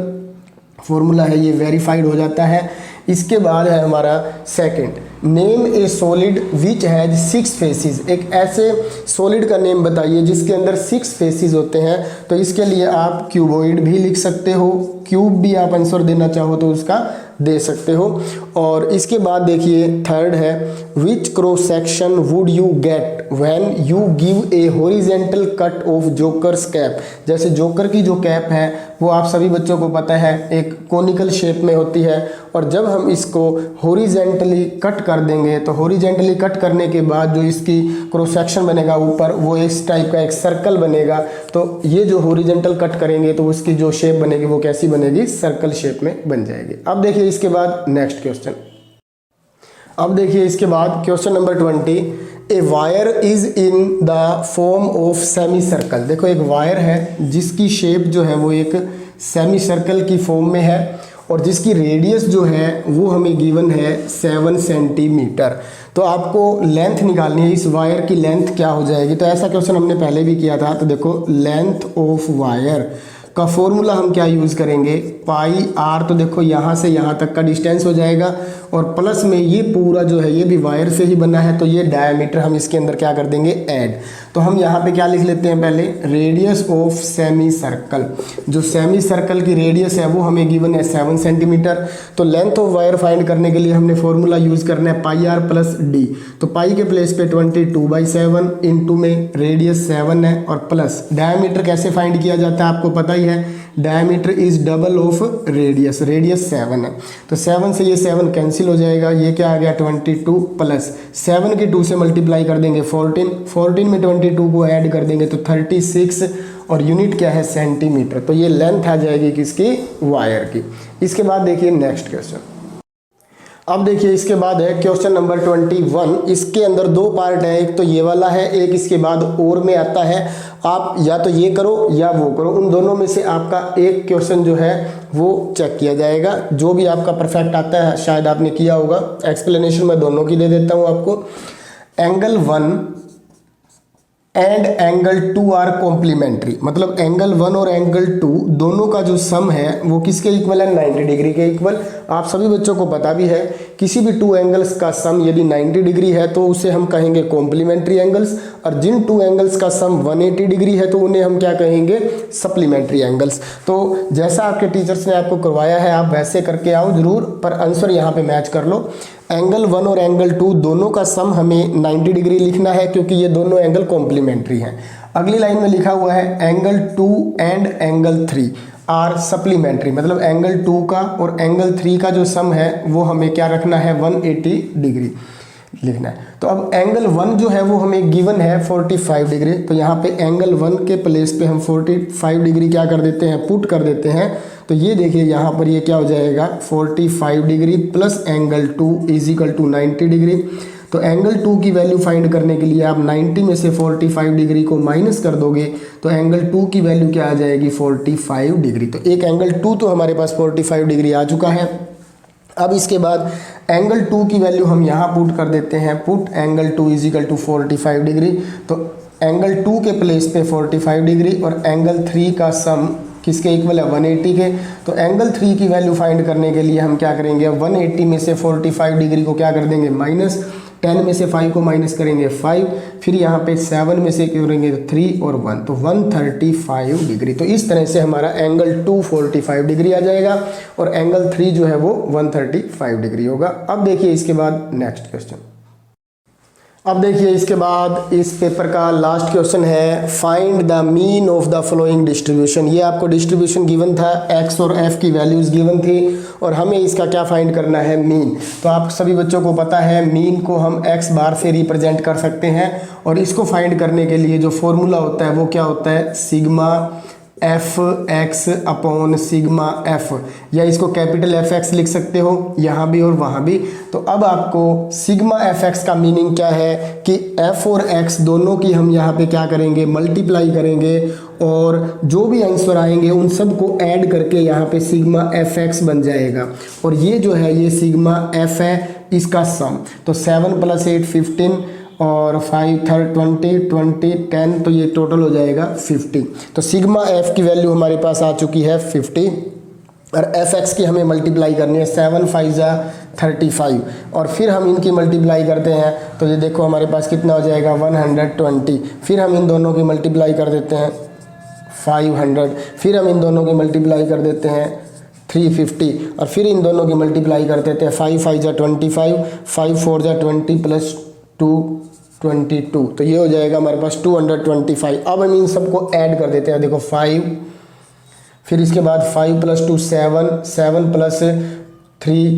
फॉर्मूला है ये वेरीफाइड हो जाता है। इसके बाद है हमारा second, name A solid which has 6 faces. एक ऐसे सॉलिड का नेम बताइए जिसके अंदर 6 फेसिस होते हैं। तो इसके लिए आप क्यूबॉइड भी लिख सकते हो, क्यूब भी आप आंसर देना चाहो तो उसका दे सकते हो। और इसके बाद देखिए थर्ड है, विच cross section would you get when you give a horizontal cut off jokers cap. जैसे जोकर की जो कैप है वो आप सभी बच्चों को पता है एक कोनिकल शेप में होती है, और जब हम इसको हॉरिजेंटली कट कर देंगे तो हॉरिजेंटली कट करने के बाद जो इसकी क्रॉस सेक्शन बनेगा ऊपर वो इस टाइप का एक सर्कल बनेगा। तो ये जो हॉरिजेंटल कट करेंगे तो उसकी जो शेप बनेगी वो कैसी बनेगी, सर्कल शेप में बन जाएगी। अब देखिए इसके बाद नेक्स्ट क्वेश्चन। अब देखिए इसके बाद question number 20, a wire is in the form of semi circle. देखो एक वायर है जिसकी शेप जो है वो एक सेमी सर्कल की फॉर्म में है, और जिसकी रेडियस जो है वो हमें गिवन है 7 सेंटीमीटर। तो आपको लेंथ निकालनी है, इस वायर की लेंथ क्या हो जाएगी। तो ऐसा क्वेश्चन हमने पहले भी किया था। तो देखो लेंथ ऑफ वायर का फॉर्मूला हम क्या यूज़ करेंगे, पाई आर। तो देखो यहाँ से यहाँ तक का डिस्टेंस हो जाएगा, और प्लस में ये पूरा जो है ये भी वायर से ही बना है, तो ये डायमीटर हम इसके अंदर क्या कर देंगे, ऐड। तो हम यहाँ पे क्या लिख लेते हैं, पहले रेडियस ऑफ सेमी सर्कल। जो सेमी सर्कल की रेडियस है वो हमें गिवन है 7 सेंटीमीटर। तो लेंथ ऑफ वायर फाइंड करने के लिए हमने फॉर्मूला यूज़ करना है पाई आर प्लस डी। तो पाई के प्लेस पे 22/7 इंटू में रेडियस 7 है, और प्लस डायमीटर कैसे फाइंड किया जाता है आपको पता ही है, diameter is double of radius, radius 7 है। तो 7 से ये 7 कैंसिल हो जाएगा, ये क्या आ गया 22 प्लस 7 के 2 से मल्टीप्लाई कर देंगे 14, 14 में 22 को ऐड कर देंगे तो 36, और यूनिट क्या है सेंटीमीटर। तो ये लेंथ आ जाएगी किसकी, वायर की। इसके बाद देखिए नेक्स्ट क्वेश्चन। अब देखिए इसके बाद है क्वेश्चन नंबर 21। इसके अंदर दो पार्ट है, एक तो ये वाला है, एक इसके बाद और में आता है। आप या तो ये करो या वो करो, उन दोनों में से आपका एक क्वेश्चन जो है वो चेक किया जाएगा। जो भी आपका परफेक्ट आता है शायद आपने किया होगा। एक्सप्लेनेशन मैं दोनों की दे देता हूँ आपको। Angle 1 and angle 2 are complementary, मतलब एंगल 1 और एंगल 2 दोनों का जो सम है वो किसके इक्वल है? 90 डिग्री के इक्वल। आप सभी बच्चों को पता भी है किसी भी 2 एंगल्स का सम यदि 90 डिग्री है तो उसे हम कहेंगे कॉम्प्लीमेंट्री एंगल्स, और जिन 2 एंगल्स का सम 180 डिग्री है तो उन्हें हम क्या कहेंगे? Supplementary angles. तो जैसा आपके टीचर्स ने आपको करवाया है आप वैसे करके आओ जरूर, पर आंसर यहाँ पे मैच कर लो। एंगल 1 और एंगल 2 दोनों का सम हमें 90 डिग्री लिखना है क्योंकि ये दोनों एंगल कॉम्प्लीमेंट्री हैं। अगली लाइन में लिखा हुआ है angle 2 and angle 3 are supplementary, मतलब एंगल 2 का और एंगल 3 का जो सम है वो हमें क्या रखना है? 180 डिग्री लिखना है। तो अब एंगल 1 जो है वो हमें गिवन है 45 डिग्री, तो यहाँ पे एंगल 1 के प्लेस पे हम 45 डिग्री क्या कर देते हैं? पुट कर देते हैं। तो ये देखिए यहाँ पर ये क्या हो जाएगा? 45 degree plus angle 2 is equal to 90 degree. तो एंगल 2 की वैल्यू फाइंड करने के लिए आप 90 में से 45 डिग्री को माइनस कर दोगे तो एंगल 2 की वैल्यू क्या आ जाएगी? 45 डिग्री। तो एक एंगल 2 तो हमारे पास 45 डिग्री आ चुका है। अब इसके बाद एंगल 2 की वैल्यू हम यहाँ पुट कर देते हैं, put angle 2 is equal to 45 degree. तो एंगल 2 के प्लेस पे 45 डिग्री और एंगल 3 का सम किसके इक्वल है? 180 के। तो एंगल 3 की वैल्यू फाइंड करने के लिए हम क्या करेंगे? 180 में से 45 डिग्री को क्या कर देंगे? माइनस। 10 में से 5 को माइनस करेंगे 5, फिर यहाँ पे 7 में से करेंगे 3 और 1, तो 135 डिग्री। तो इस तरह से हमारा एंगल 2 45 डिग्री आ जाएगा और एंगल 3 जो है वो 135 डिग्री होगा। अब देखिए इसके बाद नेक्स्ट क्वेश्चन। अब देखिए इसके बाद इस पेपर का लास्ट क्वेश्चन है find the mean of the following distribution. ये आपको डिस्ट्रीब्यूशन गिवन था, एक्स और एफ की वैल्यूज गिवन थी और हमें इसका क्या फाइंड करना है? मीन। तो आप सभी बच्चों को पता है मीन को हम एक्स बार से रिप्रेजेंट कर सकते हैं और इसको फाइंड करने के लिए जो फॉर्मूला होता है वो क्या होता है? Sigma F x upon sigma F, या इसको कैपिटल एफ एक्स लिख सकते हो यहाँ भी और वहाँ भी। तो अब आपको सिग्मा एफ एक्स का मीनिंग क्या है कि एफ और एक्स दोनों की हम यहाँ पे क्या करेंगे? मल्टीप्लाई करेंगे और जो भी आंसर आएंगे उन सब को ऐड करके यहाँ पे सिग्मा एफ एक्स बन जाएगा। और ये जो है ये सिग्मा एफ है, इसका सम। तो 7 + 8 15 और 5 3 20 10, तो ये टोटल हो जाएगा 50। तो सिग्मा एफ की वैल्यू हमारे पास आ चुकी है 50 और एफ एक्स की हमें मल्टीप्लाई करनी है। 7 5 35 और फिर हम इनकी मल्टीप्लाई करते हैं तो ये देखो हमारे पास कितना हो जाएगा? 120। फिर हम इन दोनों की मल्टीप्लाई कर देते हैं 500, फिर हम इन दोनों की मल्टीप्लाई कर देते हैं 350 और फिर इन दोनों की मल्टीप्लाई कर देते हैं 5 5 25, 5 4 20 प्लस 222, तो ये हो जाएगा हमारे पास 225। अब हम इन सबको ऐड कर देते हैं। देखो 5, फिर इसके बाद 5 + 2 7, 7 + 3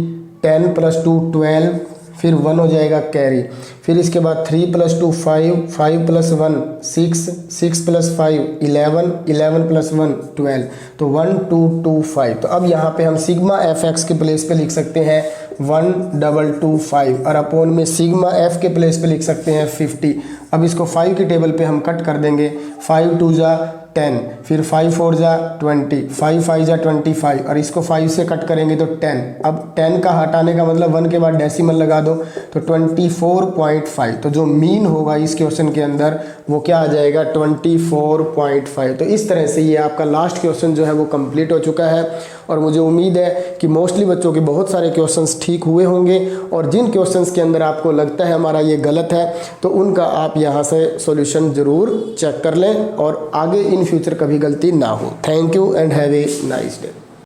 10 + 2 12, फिर 1 हो जाएगा कैरी। फिर इसके बाद 3 + 2 5, 5 + 1 6, 6 + 5 11, 11 + 1 12, तो 1225। तो अब यहाँ पे हम सिग्मा एफ एक्स के प्लेस पे लिख सकते हैं 1225 और अपॉन में सिग्मा एफ के प्लेस पे लिख सकते हैं 50। अब इसको 5 की टेबल पे हम कट कर देंगे। 5 2 10, फिर 5 4 20, 5 5 25 और इसको 5 से कट करेंगे तो 10। अब 10 का हटाने का मतलब 1 के बाद डेसिमल लगा दो तो 24.5। तो जो मीन होगा इस क्वेश्चन के अंदर वो क्या आ जाएगा? 24.5। तो इस तरह से ये आपका लास्ट क्वेश्चन जो है वो कंप्लीट हो चुका है और मुझे उम्मीद है कि मोस्टली बच्चों के बहुत सारे क्वेश्चंस ठीक हुए होंगे और जिन क्वेश्चंस के अंदर आपको लगता है हमारा ये गलत है तो उनका आप यहाँ से सॉल्यूशन ज़रूर चेक कर लें और आगे इन फ्यूचर कभी गलती ना हो। Thank you and have a nice day.